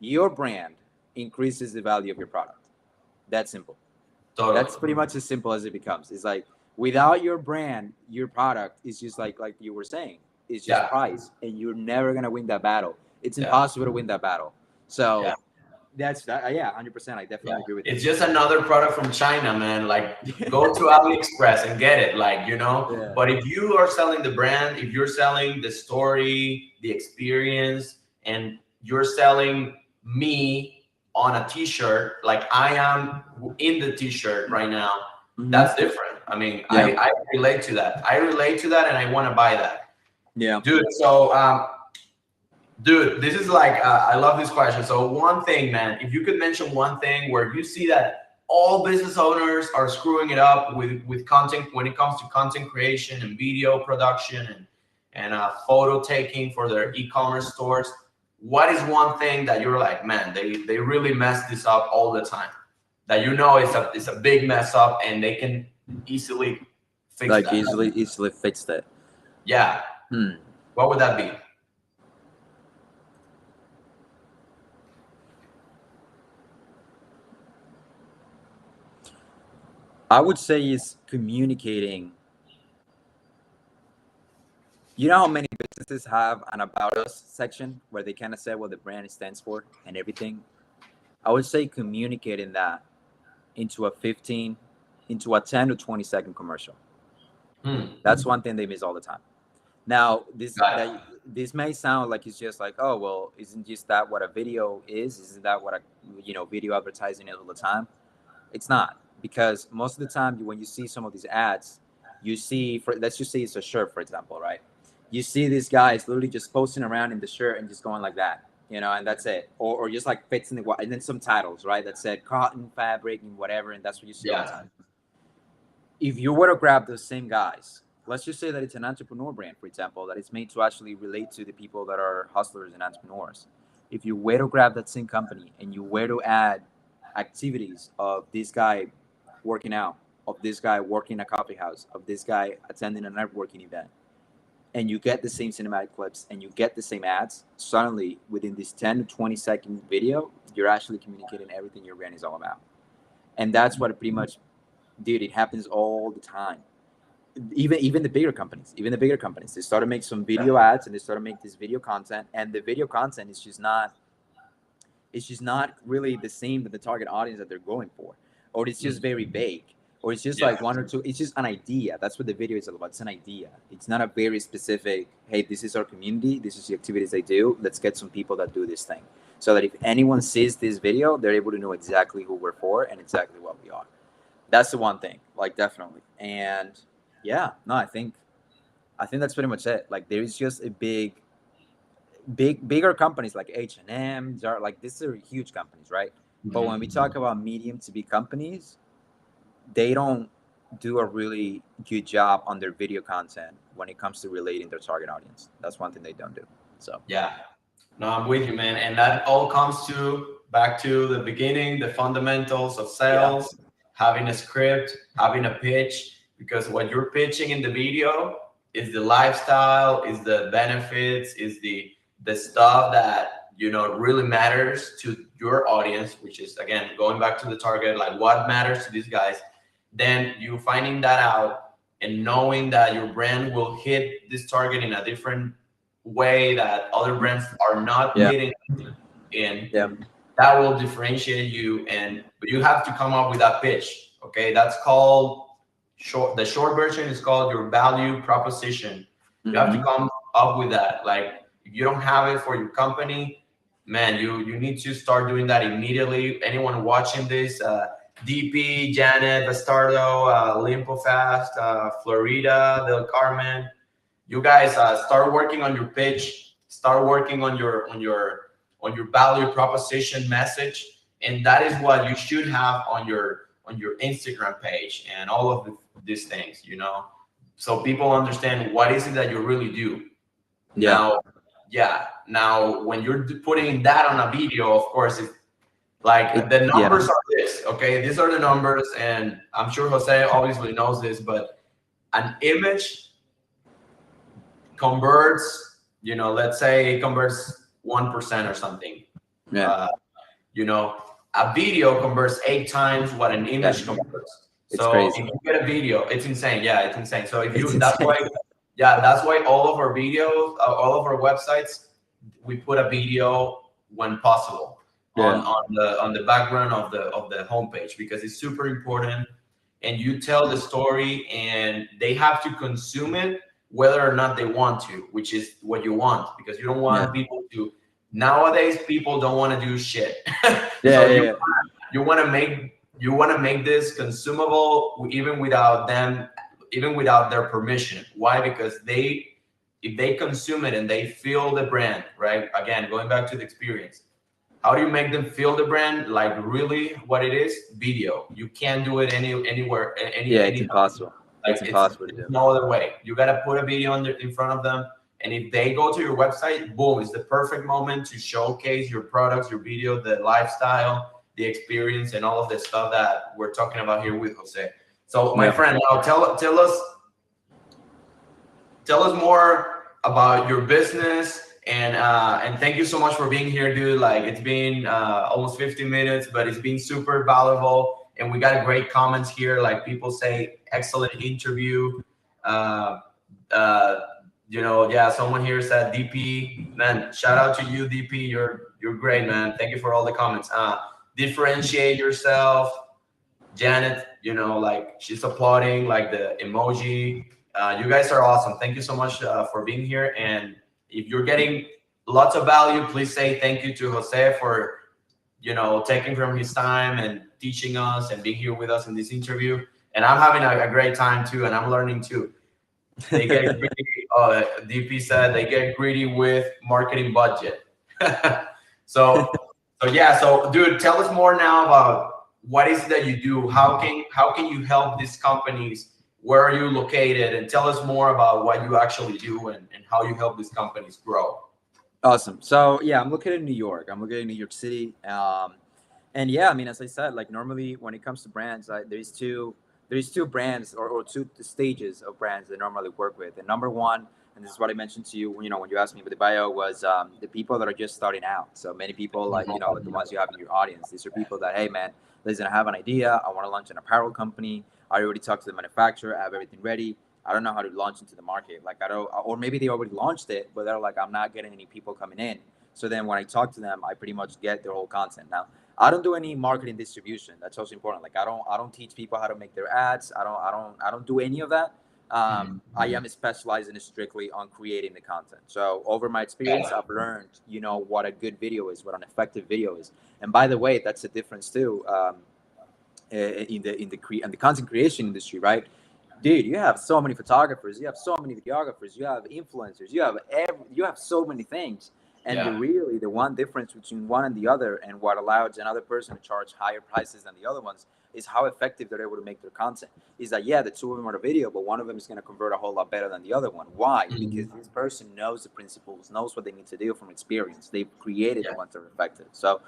Your brand increases the value of your product. That's simple. Totally. That's pretty much as simple as it becomes. It's like, without your brand, your product is just like you were saying, it's just price, and you're never gonna win that battle. It's impossible to win that battle. So that's that. 100%. I definitely agree with you. It's just another product from China, man. Like, go to AliExpress and get it. Like, you know. Yeah. But if you are selling the brand, if you're selling the story, the experience, and you're selling me on a t-shirt, like I am in the t-shirt right now, that's different. I mean, I relate to that. And I want to buy that. Yeah, dude. So, dude, this is like, I love this question. So one thing, man, if you could mention one thing where you see that all business owners are screwing it up with content, when it comes to content creation and video production and photo taking for their e-commerce stores, what is one thing that you're like, man, they really mess this up all the time, that you know it's a big mess up and they can easily fix that? Easily fix that. Yeah. What would that be? I would say is communicating. You know how many businesses have an about us section where they kind of say what the brand stands for and everything? I would say communicating that into a 10 to 20 second commercial. That's one thing they miss all the time. Now, this may sound like it's just like, oh, well, isn't just that what a video is? Isn't that what a video advertising is all the time? It's not, because most of the time when you see some of these ads, you see, let's just say it's a shirt, for example, right? You see these guys literally just posting around in the shirt and just going like that, you know, and that's it. Or just like fits in and then some titles, right, that said cotton, fabric, and whatever, and that's what you see all the time. If you were to grab those same guys, let's just say that it's an entrepreneur brand, for example, that is made to actually relate to the people that are hustlers and entrepreneurs. If you were to grab that same company and you were to add activities of this guy working out, of this guy working a coffee house, of this guy attending a networking event, and you get the same cinematic clips and you get the same ads, suddenly within this 10 to 20 second video, you're actually communicating everything your brand is all about. And that's what pretty much, dude, it happens all the time. Even the bigger companies, they start to make some video ads and they start to make this video content, and the video content is just not really the same to the target audience that they're going for, or it's just very vague, or it's just like one or two, it's just an idea. That's what the video is all about. It's an idea. It's not a very specific, hey, this is our community, this is the activities they do, let's get some people that do this thing, so that if anyone sees this video, they're able to know exactly who we're for and exactly what we are. That's the one thing, like, definitely. And I think that's pretty much it. Like, there is just a bigger companies like H&M, like, these are huge companies, right? But when we talk about medium to big companies, they don't do a really good job on their video content when it comes to relating their target audience. That's one thing they don't do. So Yeah, no, I'm with you, man. And that all comes to back to the beginning, the fundamentals of sales, having a script, having a pitch, because what you're pitching in the video is the lifestyle, is the benefits, is the stuff that really matters to your audience, which is again going back to the target, like what matters to these guys. Then you finding that out and knowing that your brand will hit this target in a different way that other brands are not hitting in, that will differentiate you. But you have to come up with that pitch. Okay, that's called short. The short version is called your value proposition. You have to come up with that. Like if you don't have it for your company, man, you need to start doing that immediately. Anyone watching this, DP, Janet, Bastardo, Limpo Fast, Florida, Del Carmen, you guys start working on your pitch, start working on your value proposition message, and that is what you should have on your Instagram page and all of these things, so people understand what is it that you really do. Now when you're putting that on a video, of course it's like the numbers are this. Okay, these are the numbers, and I'm sure Jose obviously knows this, but an image converts, let's say it converts 1% or something. A video converts 8 times what an image converts. So if you get a video, it's insane. Yeah, it's insane. So that's why all of our videos, all of our websites, we put a video when possible on the background of the homepage, because it's super important. And you tell the story, and they have to consume it whether or not they want to, which is what you want, because you don't want people to. Nowadays, people don't want to do shit. You want to make this consumable even without their permission. Why? Because if they consume it and they feel the brand, right? Again, going back to the experience. How do you make them feel the brand? Like really what it is? Video. You can't do it anywhere. It's impossible. It's impossible to do. No other way. You got to put a video in front of them. And if they go to your website, boom, it's the perfect moment to showcase your products, your video, the lifestyle, the experience, and all of the stuff that we're talking about here with Jose. So my friend, now tell us more about your business. And thank you so much for being here, dude. Like it's been almost 50 minutes, but it's been super valuable. And we got great comments here. Like people say, excellent interview. Someone here said, DP, man, shout out to you, DP. You're great, man. Thank you for all the comments. Differentiate yourself. Janet, like she's applauding, like the emoji. You guys are awesome. Thank you so much for being here. And if you're getting lots of value, please say thank you to Jose for, taking from his time and teaching us and being here with us in this interview. And I'm having a great time too, and I'm learning too. They get greedy. DP said they get greedy with marketing budget. So dude, tell us more now about what is it that you do. How can you help these companies? Where are you located? And tell us more about what you actually do and how you help these companies grow. Awesome. So I'm located in New York. I'm located in New York City. And as I said, like normally when it comes to brands, there's two brands or two stages of brands that I normally work with. And number one, and this is what I mentioned to you, when you asked me about the bio, was the people that are just starting out. So many people like the ones you have in your audience. These are people that, hey man, listen, I have an idea. I want to launch an apparel company. I already talked to the manufacturer. I have everything ready. I don't know how to launch into the market. Like or maybe they already launched it, but they're like, I'm not getting any people coming in. So then when I talk to them, I pretty much get their whole content. Now, I don't do any marketing distribution. That's also important. Like I don't teach people how to make their ads. I don't do any of that. I am specializing strictly on creating the content. So over my experience, I've learned, what a good video is, what an effective video is. And by the way, that's the difference too. In the content creation industry, right? Dude, you have so many photographers, you have so many videographers, you have influencers, you have so many things. And the one difference between one and the other, and what allows another person to charge higher prices than the other ones, is how effective they're able to make their content. Is that, yeah, the two of them are the video, but one of them is going to convert a whole lot better than the other one. Why? Because this person knows the principles, knows what they need to do from experience. They've created the ones that are effective. So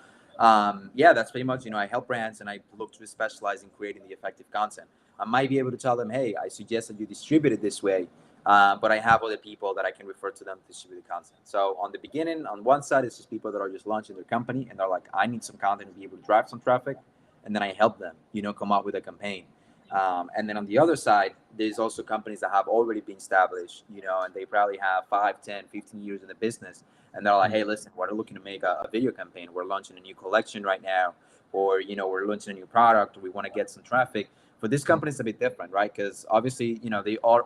yeah, that's pretty much, I help brands and I look to specialize in creating the effective content. I might be able to tell them, hey, I suggest that you distribute it this way. But I have other people that I can refer to them to distribute the content. So on the beginning, on one side, it's just people that are just launching their company and they're like, I need some content to be able to drive some traffic. And then I help them, come up with a campaign. And then on the other side, there's also companies that have already been established, and they probably have 5, 10, 15 years in the business. And they're like, hey, listen, we're looking to make a video campaign. We're launching a new collection right now, or, we're launching a new product. We want to get some traffic. For this company, it's a bit different, right? Because obviously, they are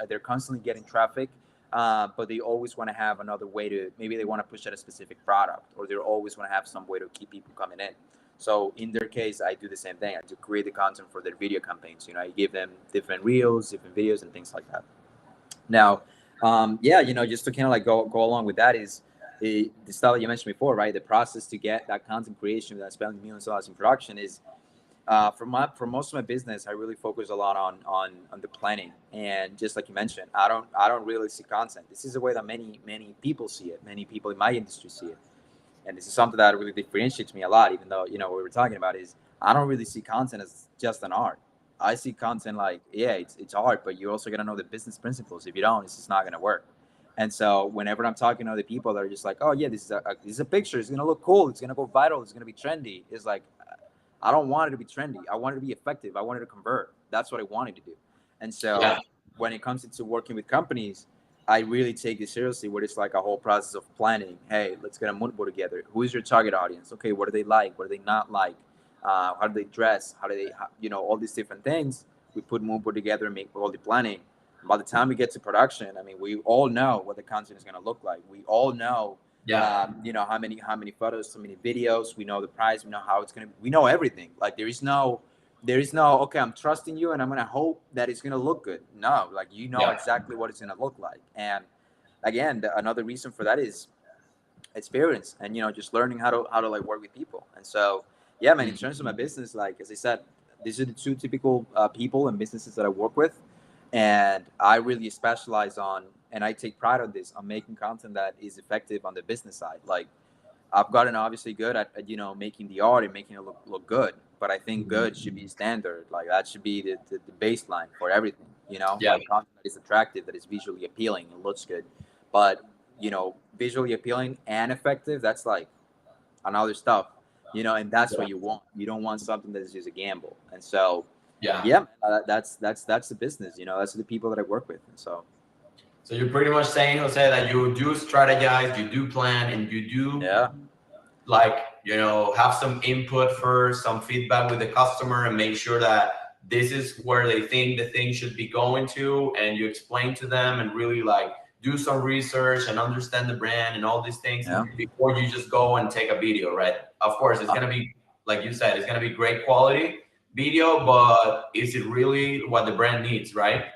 they're constantly getting traffic, but they always want to have another way to, maybe they want to push out a specific product, or they always want to have some way to keep people coming in. So in their case, I do the same thing. I do create the content for their video campaigns. I give them different reels, different videos, and things like that. Now, just to kind of like go along with that is the stuff that you mentioned before, right? The process to get that content creation without spending millions of dollars in production is, for most of my business, I really focus a lot on the planning. And just like you mentioned, I don't really see content. This is the way that many people see it. Many people in my industry see it. And this is something that really differentiates me a lot, even though, what we were talking about is I don't really see content as just an art. I see content like, yeah, it's art, but you're also going to know the business principles. If you don't, it's just not going to work. And so whenever I'm talking to other people that are just like, oh, yeah, this is a picture. It's going to look cool. It's going to go viral. It's going to be trendy. It's like, I don't want it to be trendy. I want it to be effective. I want it to convert. That's what I wanted to do. And so when it comes into working with companies, I really take it seriously, where it's like a whole process of planning. Hey, let's get a mood board together. Who is your target audience? Okay, what do they like? What do they not like? How do they dress? How do they, all these different things. We put mood board together and make all the planning. By the time we get to production, I mean, we all know what the content is going to look like. We all know, how many photos, so many videos. We know the price. We know how it's going to. We know everything. Like there is no. Okay, I'm trusting you, and I'm going to hope that it's going to look good. No, like exactly what it's going to look like. And again, another reason for that is experience, and just learning how to like work with people. And so, yeah, man. In terms of my business, like as I said, these are the two typical people and businesses that I work with. And I really specialize on, and I take pride on this, on making content that is effective on the business side. Like I've gotten obviously good at, making the art and making it look good, but I think good should be standard. Like that should be the baseline for everything, like content that is attractive, that is visually appealing and looks good. But, visually appealing and effective, that's like another stuff, and that's what you want. You don't want something that is just a gamble. And so, that's the business, that's the people that I work with. And so you're pretty much saying, Jose, that you do strategize, you do plan, and you do like, have some input first, some feedback with the customer, and make sure that this is where they think the thing should be going to, and you explain to them and really like do some research and understand the brand and all these things before you just go and take a video, right? Of course, it's going to be, like you said, it's going to be great quality video, but is it really what the brand needs, right?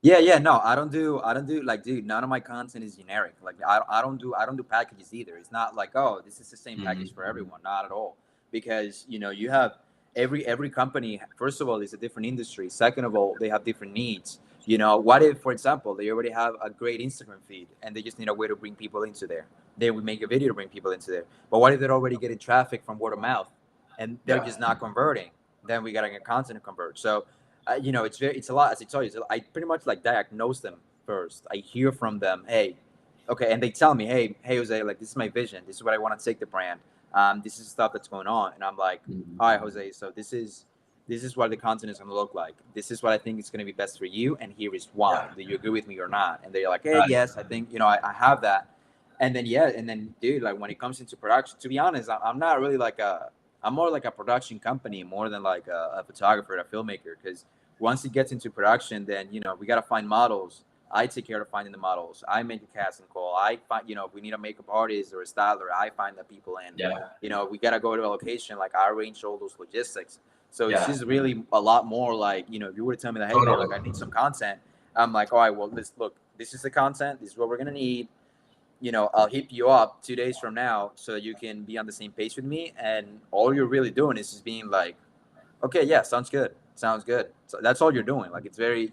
No, I don't do like, dude, none of my content is generic. Like I don't do packages either. It's not like, oh, this is the same package for everyone. Not at all. Because you have every company, first of all, is a different industry. Second of all, they have different needs. What if, for example, they already have a great Instagram feed and they just need a way to bring people into there? They would make a video to bring people into there. But what if they're already getting traffic from word of mouth and they're just not converting? Then we gotta get content to convert. So it's a lot, as I told you. So I pretty much like diagnose them first. I hear from them, hey, okay, and they tell me, hey, Jose, like this is my vision. This is what I want to take the brand. This is stuff that's going on, and I'm like, all right, Jose. So this is what the content is going to look like. This is what I think is going to be best for you, and here is why. Do you agree with me or not? And they're like, hey, yes, I think I have that. And then dude, like when it comes into production, to be honest, I'm not really like I'm more like a production company more than like a photographer, a filmmaker, because once it gets into production, then, we got to find models. I take care of finding the models. I make a casting call. I find, if we need a makeup artist or a styler, I find the people in. We got to go to a location. Like I arrange all those logistics. So it's just really a lot more like, if you were to tell me that, hey, man, like I need some content. I'm like, all right, well, this is the content. This is what we're going to need. I'll hit you up 2 days from now so that you can be on the same page with me. And all you're really doing is just being like, Okay, yeah, sounds good. Sounds good. So that's all you're doing. Like it's very,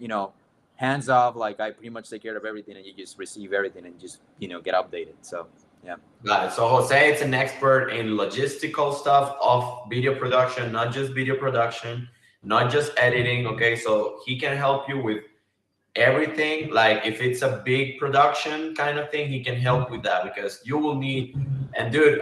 hands off. Like I pretty much take care of everything, and you just receive everything and just get updated. So yeah. Got it. So Jose is an expert in logistical stuff of video production, not just video production, not just editing. Okay, so he can help you with everything. Like if it's a big production kind of thing, he can help with that because you will need. And dude,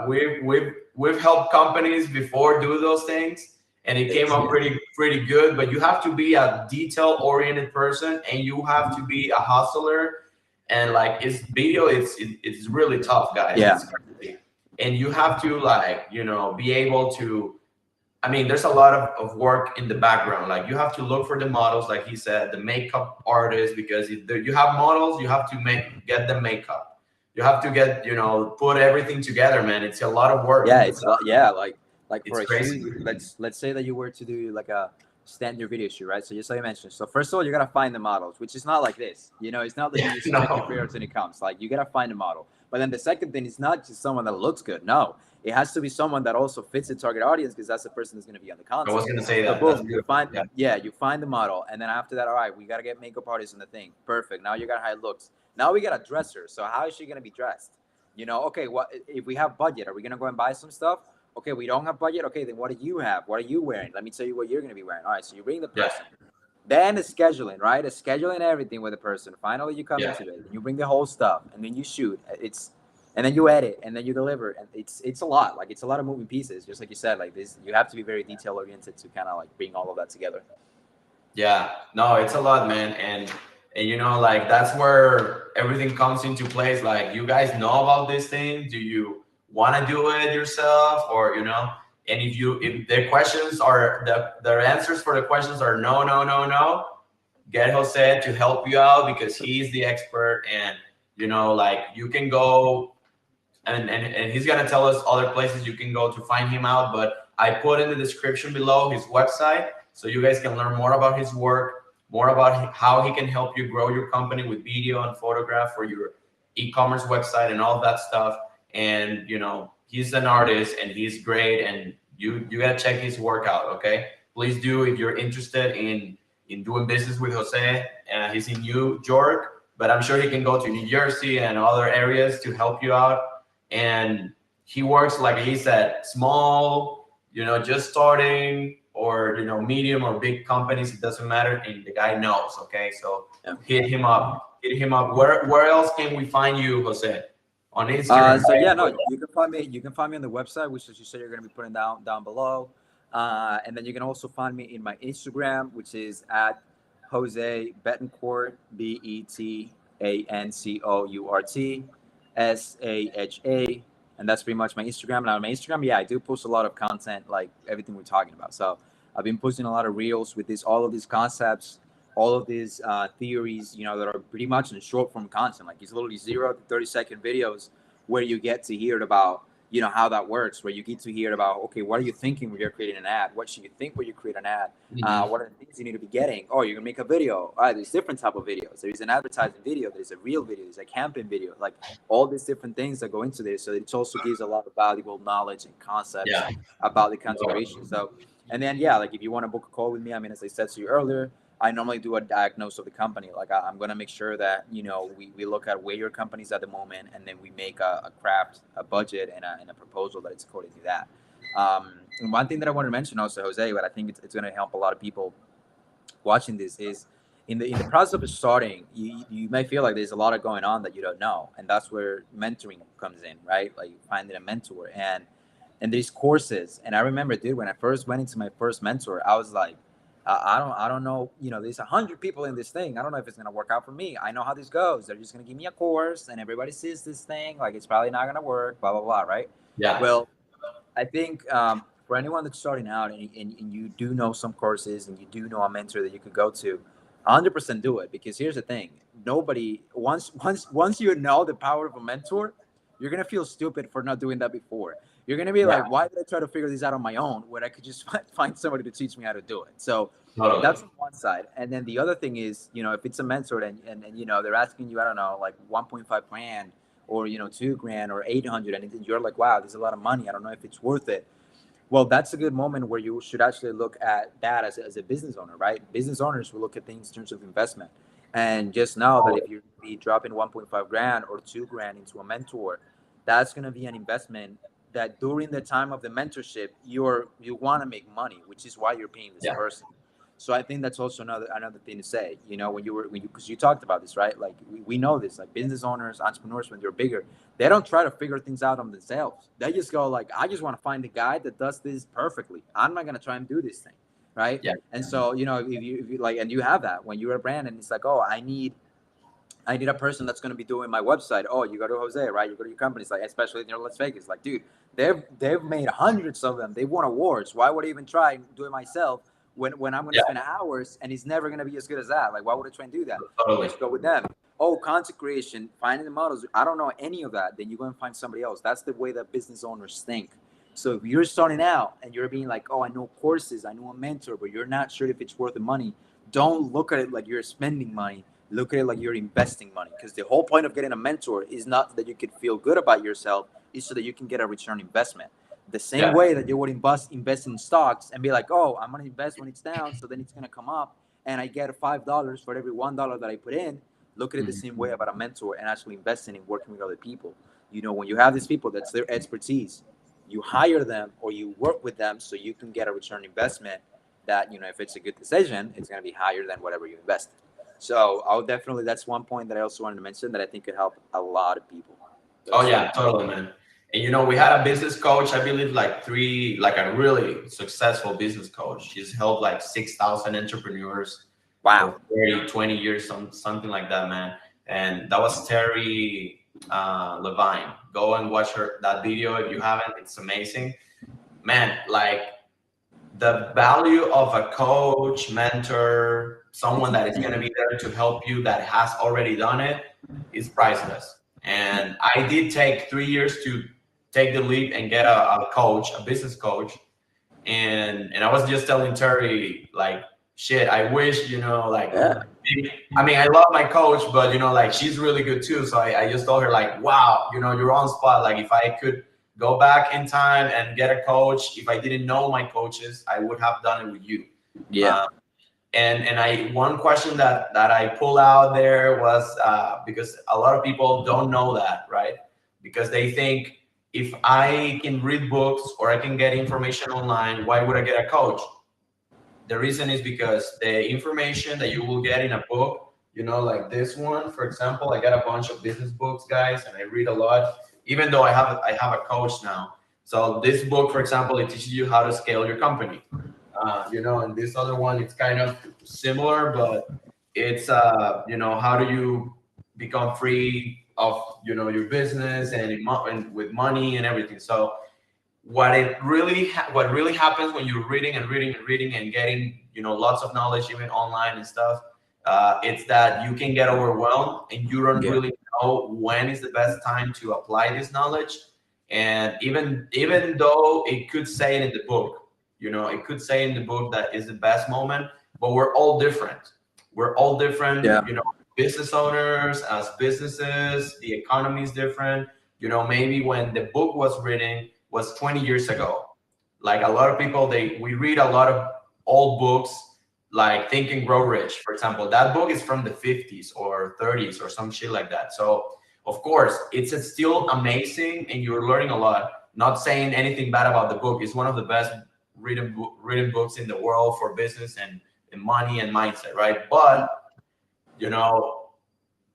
we've helped companies before do those things, and it came out pretty good. But you have to be a detail oriented person, and you have to be a hustler. And like it's video, it's really tough, guys. Yeah. It's crazy. And you have to like be able to. I mean, there's a lot of work in the background. Like you have to look for the models, like he said, the makeup artist, because you have models, you have to get the makeup. You have to get, put everything together, man. It's a lot of work. Yeah, like It's for a crazy. shoot, let's say that you were to do like a standard video shoot, right? So just like I mentioned. So first of all, you gotta find the models, which is not like this. It's not like you just select your favorites and it comes. Like you gotta find a model. But then the second thing is not just someone that looks good. No, it has to be someone that also fits the target audience because that's the person that's gonna be on the content. I was gonna say that. So boom, you find the model, and then after that, all right, we gotta get makeup artists in the thing. Perfect. Now you got high looks. Now we got to dress her. So how is she gonna be dressed? Okay, what if we have budget? Are we gonna go and buy some stuff? Okay, we don't have budget. Okay, then what do you have? What are you wearing? Let me tell you what you're gonna be wearing. All right, so you bring the person. Then the scheduling, right? The scheduling everything with the person. Finally, you come into it. And you bring the whole stuff, and then you shoot. And then you edit, and then you deliver. And it's a lot. Like it's a lot of moving pieces. Just like you said, like this, you have to be very detail oriented to kind of like bring all of that together. Yeah, no, it's a lot, man. And like that's where everything comes into place. Like you guys know about these things. Do you want to do it yourself, or and if the questions are the answers for the questions are no, no, no, no, get Jose to help you out because he's the expert. And like you can go and he's gonna tell us other places you can go to find him out. But I put in the description below his website so you guys can learn more about his work, more about how he can help you grow your company with video and photograph for your e-commerce website and all that stuff. And he's an artist and he's great, and you gotta check his work out. Okay, please do if you're interested in doing business with Jose. He's in New York, but I'm sure he can go to New Jersey and other areas to help you out. And he works, like he said, small, just starting, or medium or big companies. It doesn't matter, and the guy knows. Okay, so hit him up. Where else can we find you, Jose? On Instagram. So yeah, no, you can find me. You can find me on the website, which as you said you're going to be putting down below. And then you can also find me in my Instagram, which is at Jose Betancourt, BETANCOURT SAHA, and that's pretty much my Instagram. Now, on my Instagram, yeah, I do post a lot of content, like everything we're talking about. So I've been posting a lot of reels with all of these concepts, all of these theories, that are pretty much in short form content. Like it's literally 0 to 30-second videos where you get to hear about, how that works, where you get to hear about, okay, what are you thinking when you're creating an ad? What should you think when you create an ad? What are the things you need to be getting? Oh, you're gonna make a video. All right, there's different type of videos. There's an advertising video, there's a real video, there's a campaign video, like all these different things that go into this. So it also gives a lot of valuable knowledge and concepts about the content creation. So, and then, like if you want to book a call with me, I mean, as I said to you earlier, I normally do a diagnosis of the company. Like I'm going to make sure that, we look at where your company's at the moment, and then we make a craft, a budget, and a proposal that it's according to that. And one thing that I want to mention also, Jose, but I think it's going to help a lot of people watching this is in the process of starting, you may feel like there's a lot of going on that you don't know. And that's where mentoring comes in, right? Like finding a mentor and these courses. And I remember, dude, when I first went into my first mentor, I was like, I don't know, there's 100 people in this thing. I don't know if it's going to work out for me. I know how this goes. They're just going to give me a course and everybody sees this thing. Like it's probably not going to work, blah, blah, blah. Right. Yeah. Well, I think for anyone that's starting out and you do know some courses and you do know a mentor that you could go to, 100% do it. Because here's the thing. Nobody, once you know the power of a mentor, you're going to feel stupid for not doing that before. You're going to be like, why did I try to figure this out on my own when I could just find somebody to teach me how to do it? So that's on one side. And then the other thing is, if it's a mentor and they're asking you, I don't know, like 1.5 grand or, $2 grand or 800, and you're like, wow, there's a lot of money. I don't know if it's worth it. Well, that's a good moment where you should actually look at that as a business owner, right? Business owners will look at things in terms of investment. And just know that if you be dropping 1.5 grand or 2 grand into a mentor, that's going to be an investment that during the time of the mentorship, you want to make money, which is why you're paying this Yeah. person. So I think that's also another thing to say. You know, because you talked about this, right? Like we know this, like business owners, entrepreneurs, when they're bigger, they don't try to figure things out on themselves. They just go like, I just want to find a guy that does this perfectly. I'm not gonna try and do this thing, right? Yeah. And so if you like, and you have that when you're a brand, and it's like, oh, I need a person that's going to be doing my website. Oh, you go to Jose, right? You go to your companies, like especially in Las Vegas. Like, dude, they've made hundreds of them. They've won awards. Why would I even try and do it myself when I'm going to spend hours and it's never going to be as good as that? Like, why would I try and do that? Totally. Just go with them. Oh, content creation, finding the models. I don't know any of that. Then you go and find somebody else. That's the way that business owners think. So if you're starting out and you're being like, oh, I know courses, I know a mentor, but you're not sure if it's worth the money, don't look at it like you're spending money. Look at it like you're investing money, because the whole point of getting a mentor is not that you can feel good about yourself, it's so that you can get a return investment. The same way that you would invest in stocks and be like, oh, I'm going to invest when it's down, so then it's going to come up and I get $5 for every $1 that I put in. Look at it the same way about a mentor and actually investing in working with other people. You know, when you have these people, that's their expertise. You hire them or you work with them so you can get a return investment that, you know, if it's a good decision, it's going to be higher than whatever you invested. So that's one point that I also wanted to mention that I think could help a lot of people. Oh yeah, totally, man. And you know, we had a business coach, I believe like a really successful business coach. She's helped like 6,000 entrepreneurs. Wow. For 30, 20 years, something like that, man. And that was Terry Levine. Go and watch that video if you haven't. It's amazing. Man, like the value of a coach, mentor, someone that is going to be there to help you that has already done it is priceless. And I did take 3 years to take the leap and get a coach, a business coach. And I was just telling Terry, like, shit, I wish, you know, like, I mean, I love my coach, but, you know, like, she's really good too. So I just told her, like, wow, you know, you're on spot. Like, if I could go back in time and get a coach, if I didn't know my coaches, I would have done it with you. Yeah. And one question that I pulled out there was because a lot of people don't know that, right? Because they think if I can read books or I can get information online, why would I get a coach? The reason is because the information that you will get in a book, you know, like this one, for example, I got a bunch of business books, guys, and I read a lot, even though I have a coach now. So this book, for example, it teaches you how to scale your company. You know, and this other one, it's kind of similar, but it's, you know, how do you become free of, you know, your business and with money and everything. So what really happens when you're reading and getting, you know, lots of knowledge, even online and stuff, it's that you can get overwhelmed and you don't really know when is the best time to apply this knowledge. And even though it could say it in the book, you know, it could say in the book that is the best moment, but we're all different. You know, business owners, as businesses, the economy is different. You know, maybe when the book was written was 20 years ago. Like a lot of people, we read a lot of old books, like Think and Grow Rich, for example. That book is from the 50s or 30s or some shit like that. So of course, it's still amazing and you're learning a lot. Not saying anything bad about the book. It's one of the best written books in the world for business and money and mindset, right? But, you know,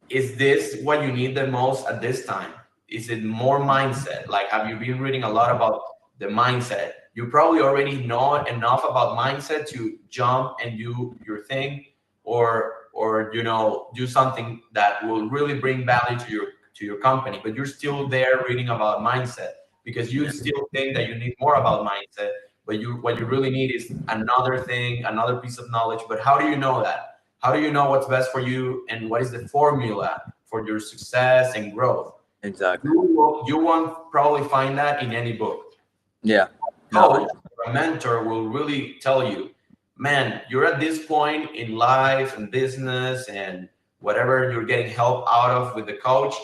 is this what you need the most at this time? Is it more mindset? Like, have you been reading a lot about the mindset? You probably already know enough about mindset to jump and do your thing, or you know, do something that will really bring value to your company. But you're still there reading about mindset because you still think that you need more about mindset. But what you really need is another thing, another piece of knowledge. But how do you know that? How do you know what's best for you and what is the formula for your success and growth? Exactly. You won't probably find that in any book. Yeah. Coach, a mentor will really tell you, man, you're at this point in life and business and whatever you're getting help out of with the coach,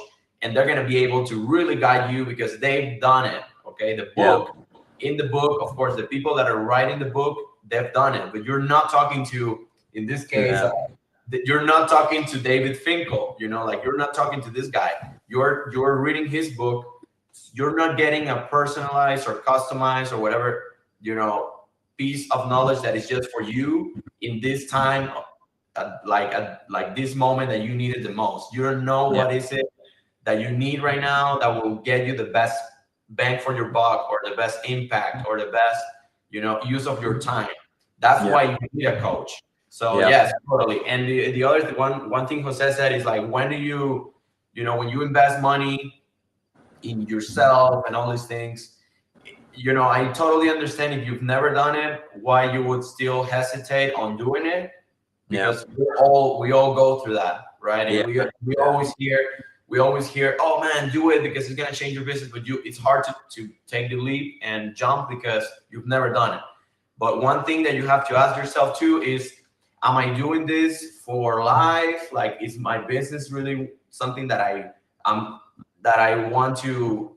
and they're going to be able to really guide you because they've done it. Okay. The book, in the book, of course, the people that are writing the book, they've done it, but you're not talking to, in this case, you're not talking to David Finkel, like you're not talking to this guy. You're reading his book. You're not getting a personalized or customized or whatever, piece of knowledge that is just for you in this time, like this moment that you need it the most. You don't know what is it that you need right now that will get you the best bang for your buck or the best impact or the best, use of your time. That's why you need a coach. So yes, totally. And the other one thing Jose said is like, when do you, when you invest money in yourself and all these things, I totally understand if you've never done it, why you would still hesitate on doing it, because we all go through that, right? And we always hear, oh man, do it because it's gonna change your business, but it's hard to take the leap and jump because you've never done it. But one thing that you have to ask yourself too is, am I doing this for life? Like, is my business really something that I want to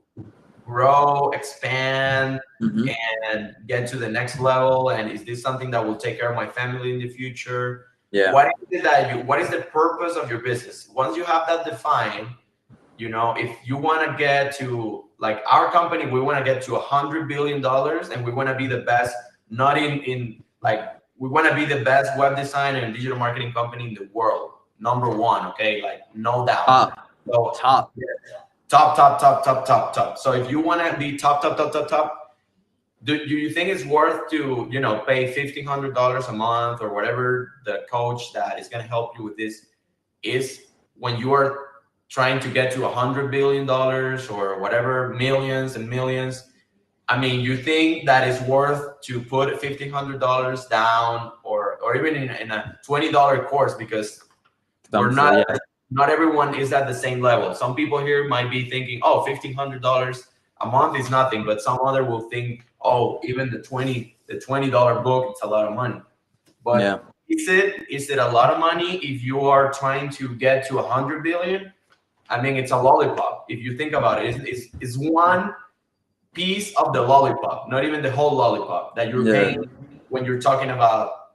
grow, expand, and get to the next level? And is this something that will take care of my family in the future? What is the purpose of your business? Once you have that defined, if you want to get to, like our company, we want to get to $100 billion, and we want to be the best, not in like, we want to be the best web design and digital marketing company in the world. Number one, okay? Like, no doubt. Top. So if you want to be top, do you think it's worth to, pay $1,500 a month or whatever the coach that is going to help you with this is, when you are trying to get to $100 billion or whatever, millions and millions? I mean, you think that it's worth to put $1,500 down, or even in a $20 course, because not everyone is at the same level. Some people here might be thinking, oh, $1,500 a month is nothing, but some other will think, oh, even the $20 book, it's a lot of money. But is it a lot of money if you are trying to get to 100 billion? I mean, it's a lollipop. If you think about it, it's one piece of the lollipop, not even the whole lollipop that you're paying when you're talking about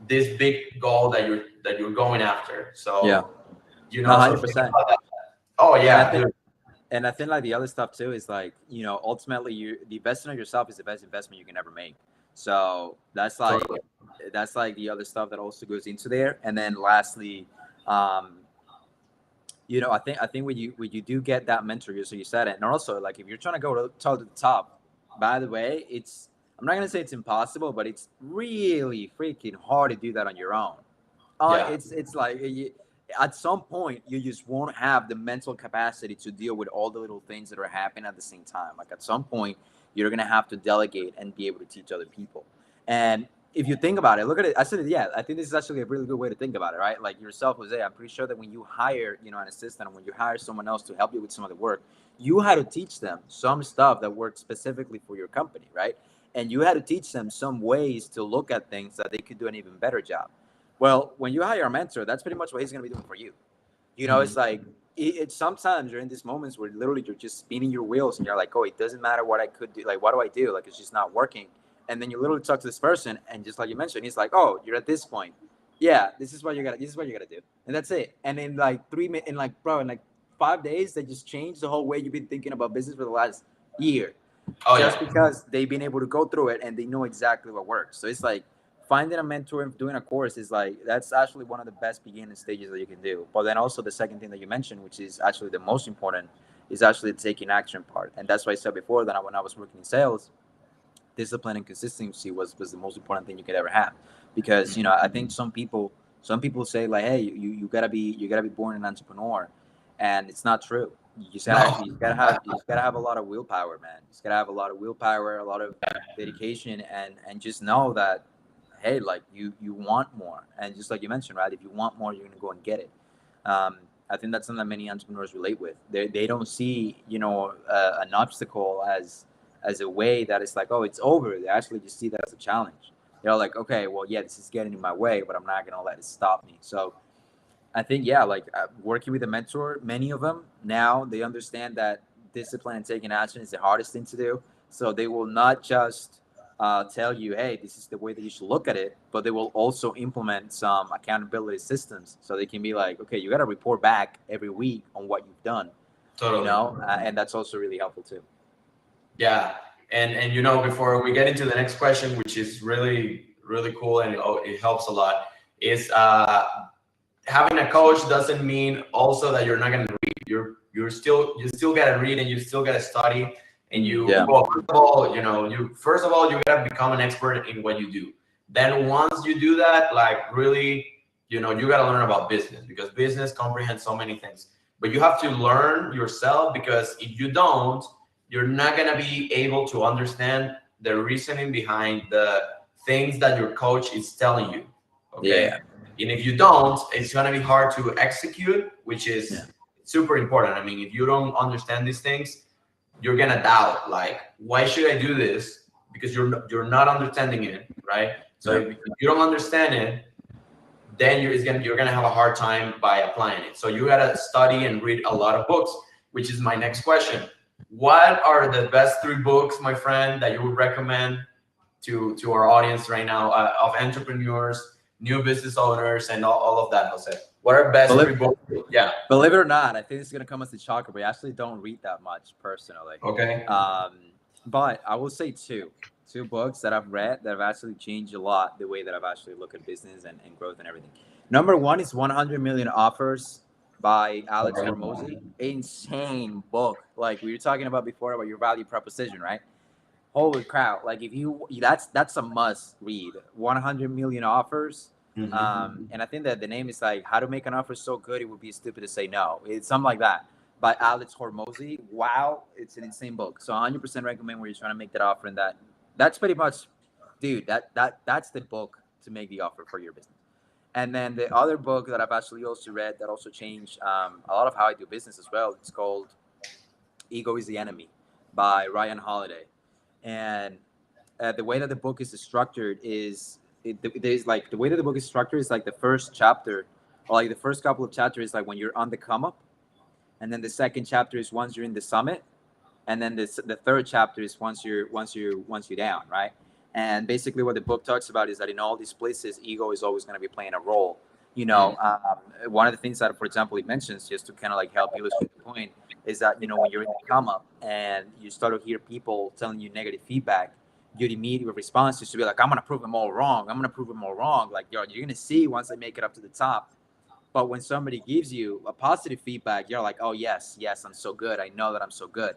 this big goal that you're going after. So 100%. Oh yeah. And I think like the other stuff too is like, ultimately the investment in yourself is the best investment you can ever make. So that's like the other stuff that also goes into there. And then lastly, I think when you do get that mentor, so you said it, and also like if you're trying to go to the top, by the way, I'm not gonna say it's impossible, but it's really freaking hard to do that on your own. It's like at some point you just won't have the mental capacity to deal with all the little things that are happening at the same time. Like at some point you're gonna have to delegate and be able to teach other people. And if you think about it, look at it. I said, I think this is actually a really good way to think about it, right? Like yourself, Jose, I'm pretty sure that when you hire, an assistant, and when you hire someone else to help you with some of the work, you had to teach them some stuff that worked specifically for your company, right? And you had to teach them some ways to look at things that they could do an even better job. Well, when you hire a mentor, that's pretty much what he's going to be doing for you. It's like, it's sometimes you're in these moments where literally you're just spinning your wheels and you're like, oh, it doesn't matter what I could do. Like, what do I do? Like, it's just not working. And then you literally talk to this person, and just like you mentioned, he's like, oh, you're at this point. Yeah, this is what you gotta do. And that's it. And in like 3 minutes, in like 5 days, they just changed the whole way you've been thinking about business for the last year. Because they've been able to go through it and they know exactly what works. So it's like finding a mentor and doing a course is like, that's actually one of the best beginning stages that you can do. But then also the second thing that you mentioned, which is actually the most important, is actually the taking action part. And that's why I said before that when I was working in sales, discipline and consistency was the most important thing you could ever have. Because I think some people say like, hey, you gotta be born an entrepreneur, and it's not true. You gotta have a lot of willpower, man. You just gotta have a lot of willpower, a lot of dedication, and just know that, hey, like you want more. And just like you mentioned, right, if you want more, you're gonna go and get it. I think that's something that many entrepreneurs relate with. They don't see an obstacle as a way that it's like, oh, it's over. They actually just see that as a challenge. They're like, okay, well, yeah, this is getting in my way, but I'm not going to let it stop me. So I think, working with a mentor, many of them now, they understand that discipline and taking action is the hardest thing to do. So they will not just tell you, hey, this is the way that you should look at it, but they will also implement some accountability systems. So they can be like, okay, you got to report back every week on what you've done, Totally. you know, and that's also really helpful too. Yeah. And you know, before we get into the next question, which is really, really cool and it helps a lot, is having a coach doesn't mean also that you're not going to read. You still got to read and you still got to study. And well, first of all, you got to become an expert in what you do. Then once you do that, like really, you got to learn about business, because business comprehends so many things. But you have to learn yourself, because if you don't, you're not going to be able to understand the reasoning behind the things that your coach is telling you. Okay. Yeah. And if you don't, it's going to be hard to execute, which is super important. I mean, if you don't understand these things, you're going to doubt, like, why should I do this? Because you're not understanding it, right? So if you don't understand it, then you're going to have a hard time by applying it. So you got to study and read a lot of books, which is my next question. What are the best 3 books, my friend, that you would recommend to our audience right now, of entrepreneurs, new business owners, and all of that, Jose? What are best 3 books? Yeah. Believe it or not, I think it's going to come as a shocker, but I actually don't read that much personally. Okay. But I will say two books that I've read that have actually changed a lot the way that I've actually looked at business and growth and everything. Number 1 is 100 Million Offers by Alex Hormozi. Insane book. Like we were talking about before about your value proposition, right? Holy crap. Like that's a must read. 100 Million Offers. And I think that the name is like How to Make an Offer So Good It Would Be Stupid to Say No. It's something like that by Alex Hormozi. Wow, it's an insane book. So 100% recommend where you're trying to make that offer, and that's pretty much, dude, that's the book to make the offer for your business. And then the other book that I've actually also read that also changed a lot of how I do business as well, it's called Ego is the Enemy by Ryan Holiday. And the way that the book is structured is there's like the way that the book is structured is like the first chapter, or like the first couple of chapters is like when you're on the come up, and then the second chapter is once you're in the summit, and then the third chapter is once you're down, right? And basically what the book talks about is that in all these places, ego is always going to be playing a role. One of the things that, for example, he mentions, just to kind of like help illustrate the point, is that, when you're in the come up and you start to hear people telling you negative feedback, your immediate response is to be like, I'm going to prove them all wrong. Like, you're going to see once they make it up to the top. But when somebody gives you a positive feedback, you're like, oh, yes, I'm so good. I know that I'm so good.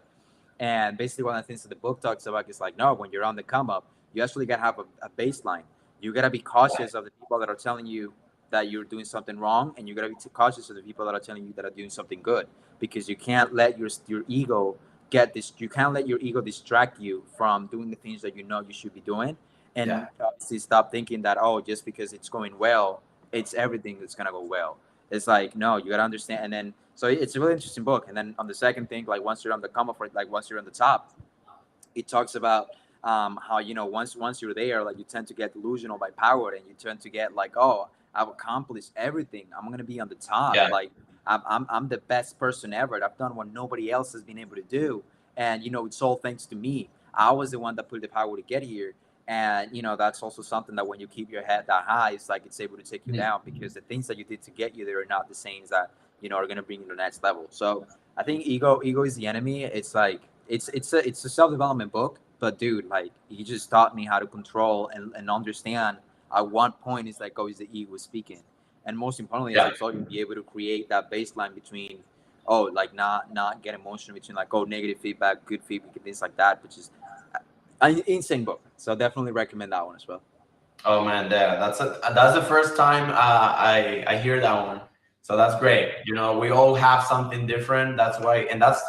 And basically one of the things that the book talks about is like, no, when you're on the come up, you actually got to have a baseline. You got to be cautious of the people that are telling you that you're doing something wrong, and you got to be cautious of the people that are telling you that are doing something good, because you can't let your ego you can't let your ego distract you from doing the things that you know you should be doing. And obviously stop thinking that, oh, just because it's going well, it's everything that's going to go well. It's like, no, you got to understand. And then, so it's a really interesting book. And then on the second thing, like once you're on the come up, like once you're on the top, it talks about how, once you're there, like you tend to get delusional by power, and you tend to get like, oh, I've accomplished everything. I'm going to be on the top. Yeah. Like I'm the best person ever. I've done what nobody else has been able to do. And, it's all thanks to me. I was the one that put the power to get here. And, that's also something that when you keep your head that high, it's like it's able to take you down, because the things that you did to get you there are not the same that, are going to bring you to the next level. So I think ego is the enemy. It's like, it's a self-development book, but dude, like he just taught me how to control and understand at one point it's like, oh, is the ego speaking? And most importantly, it's like, so you'll be able to create that baseline between, oh, like not get emotional between like, oh, negative feedback, good feedback, and things like that, which is an insane book. So definitely recommend that one as well. Oh man, that's the first time I hear that one. So that's great. We all have something different. That's why, and that's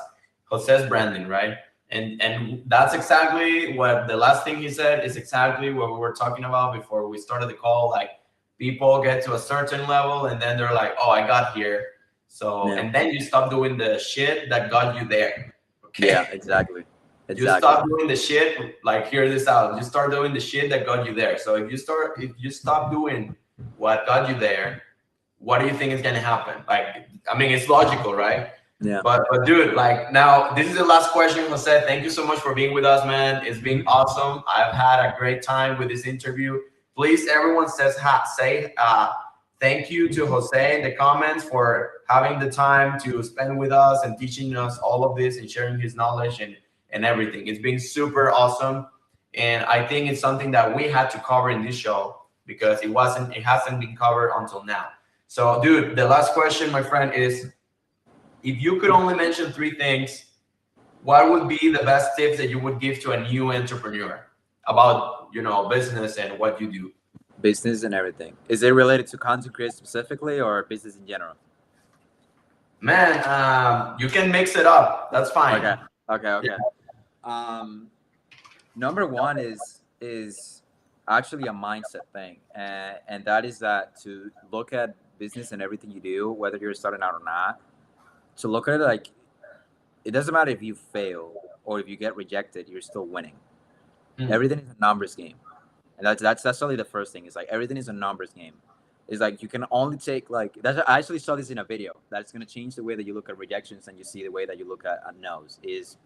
Jose's branding, right? And that's exactly what the last thing he said is exactly what we were talking about before we started the call. Like people get to a certain level and then they're like, oh, I got here. So, and then you stop doing the shit that got you there. Okay. Yeah, exactly. You stop doing the shit, like hear this out. You start doing the shit that got you there. So if you stop doing what got you there, what do you think is going to happen? Like, I mean, it's logical, right? Yeah. But dude, like now, this is the last question, Jose. Thank you so much for being with us, man. It's been awesome. I've had a great time with this interview. Please, everyone say thank you to Jose in the comments for having the time to spend with us and teaching us all of this and sharing his knowledge and everything. It's been super awesome. And I think it's something that we had to cover in this show because it hasn't been covered until now. So, dude, the last question, my friend, is if you could only mention three things, what would be the best tips that you would give to a new entrepreneur about, business and what you do? Business and everything. Is it related to content creation specifically or business in general? Man, you can mix it up. That's fine. Okay. Yeah. Number one is actually a mindset thing, and that is that to look at business and everything you do, whether you're starting out or not, to look at it like it doesn't matter if you fail or if you get rejected, you're still winning. Everything is a numbers game, and that's only the first thing. Is like everything is a numbers game. It's like you can only take I actually saw this in a video that's going to change the way that you look at rejections and you see the way that you look at no's. Is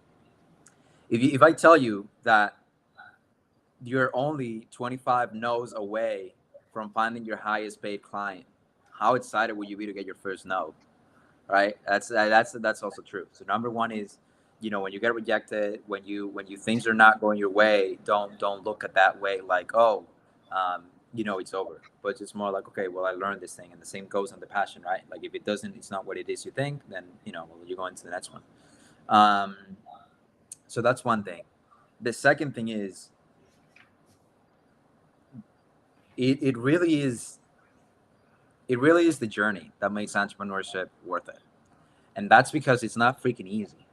if I tell you that you're only 25 no's away from finding your highest paid client, how excited would you be to get your first no? Right? That's also true. So number one is, when you get rejected, when you things are not going your way, don't look at that way like, it's over. But it's just more like, okay, well, I learned this thing, and the same goes on the passion, right? Like if it's not what it is you think, then you go into the next one. So that's one thing. The second thing is, it really is the journey that makes entrepreneurship worth it. And that's because it's not freaking easy.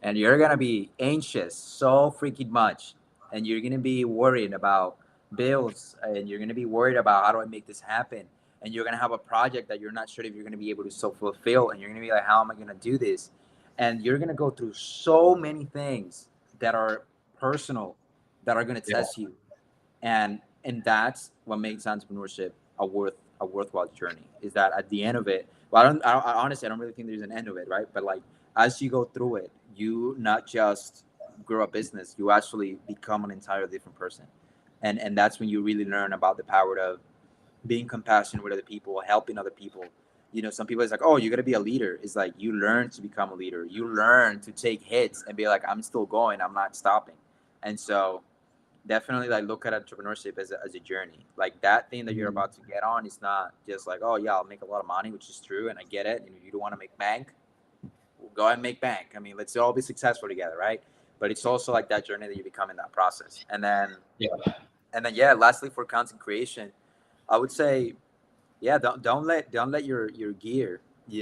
And you're going to be anxious so freaking much. And you're going to be worried about bills. And you're going to be worried about, how do I make this happen? And you're going to have a project that you're not sure if you're going to be able to fulfill. And you're going to be like, how am I going to do this? And you're going to go through so many things that are personal, that are going to test you. And that's what makes entrepreneurship a worthwhile journey, is that at the end of it, well, honestly, I don't really think there's an end of it, right? But like, as you go through it, you not just grow a business, you actually become an entirely different person. And that's when you really learn about the power of being compassionate with other people, helping other people. Some people, it's like, oh, you got to be a leader. It's like, you learn to become a leader. You learn to take hits and be like, I'm still going, I'm not stopping. And so definitely look at entrepreneurship as a journey. Like that thing that you're about to get on is not just like, oh yeah, I'll make a lot of money, which is true, and I get it. And if you don't want to make bank, go ahead and make bank. I mean, let's all be successful together, right? But it's also like that journey that you become in that process. And then lastly, for content creation, I would say, don't let your gear,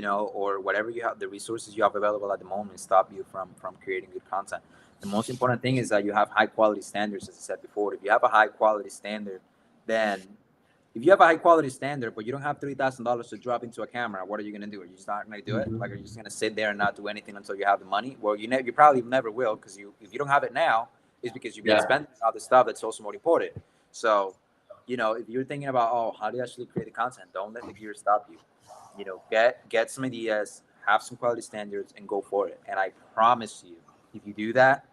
or whatever you have, the resources you have available at the moment, stop you from creating good content. The most important thing is that you have high quality standards, as I said before. If you have a high quality standard, but you don't have $3,000 to drop into a camera, what are you going to do? Are you just not going to do it? Like, are you just going to sit there and not do anything until you have the money? Well, you probably never will, because if you don't have it now, it's because you've been spending on other stuff that's also more important. So, if you're thinking about, oh, how do you actually create the content? Don't let the gear stop you. Get some ideas, have some quality standards, and go for it. And I promise you, if you do that,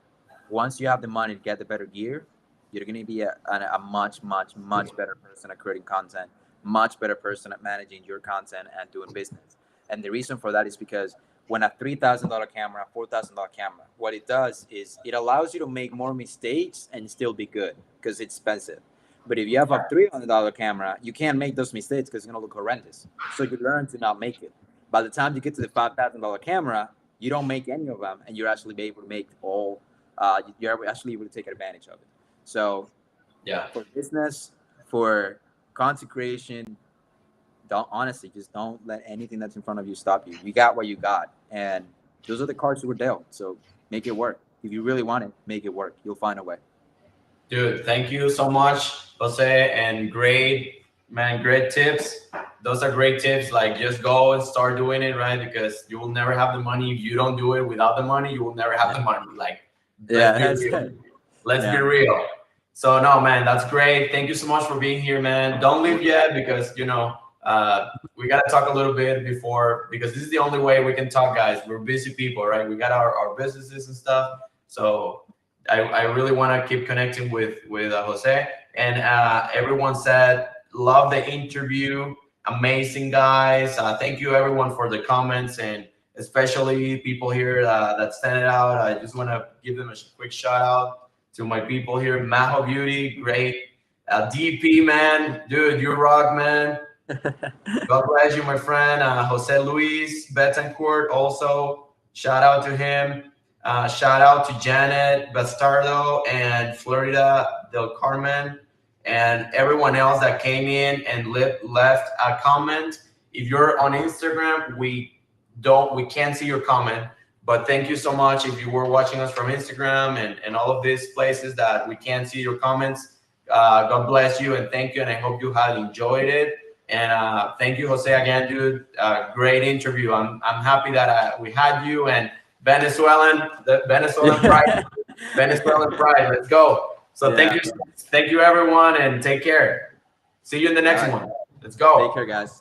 once you have the money to get the better gear, you're going to be a much, much, much better person at creating content, much better person at managing your content and doing business. And the reason for that is because when a $3,000 camera, $4,000 camera, what it does is it allows you to make more mistakes and still be good, because it's expensive. But if you have a $300 camera, you can't make those mistakes because it's going to look horrendous. So you learn to not make it. By the time you get to the $5,000 camera, you don't make any of them, and you're actually able to make all. You're actually able to take advantage of it. So, for business, for content creation, just don't let anything that's in front of you stop you. You got what you got, and those are the cards you were dealt. So make it work. If you really want it, make it work. You'll find a way. Dude, thank you so much, Jose, and great tips. Those are great tips. Like, just go and start doing it, right? Because you will never have the money if you don't do it. Without the money, you will never have the money. Like, let's be real. So no, man, that's great. Thank you so much for being here, man. Don't leave yet, because we got to talk a little bit before, because this is the only way we can talk, guys. We're busy people, right? We got our businesses and stuff. So I really want to keep connecting with Jose. And everyone said, love the interview. Amazing, guys. Thank you, everyone, for the comments, and especially people here that stand out. I just want to give them a quick shout out to my people here. Maho Beauty, great. DP, man, dude, you rock, man. God bless you, my friend. Jose Luis Betancourt, also shout out to him. Shout out to Janet Bastardo and Florida del Carmen, and everyone else that came in and left a comment. If you're on Instagram, we can't see your comment, but thank you so much if you were watching us from Instagram and all of these places that we can't see your comments. God bless you and thank you, and I hope you have enjoyed it. And thank you, Jose, again, dude. Great interview. I'm happy that we had you, and the Venezuelan pride, Venezuelan pride. Let's go. So thank you, everyone, and take care. See you in the next one. Let's go. Take care, guys.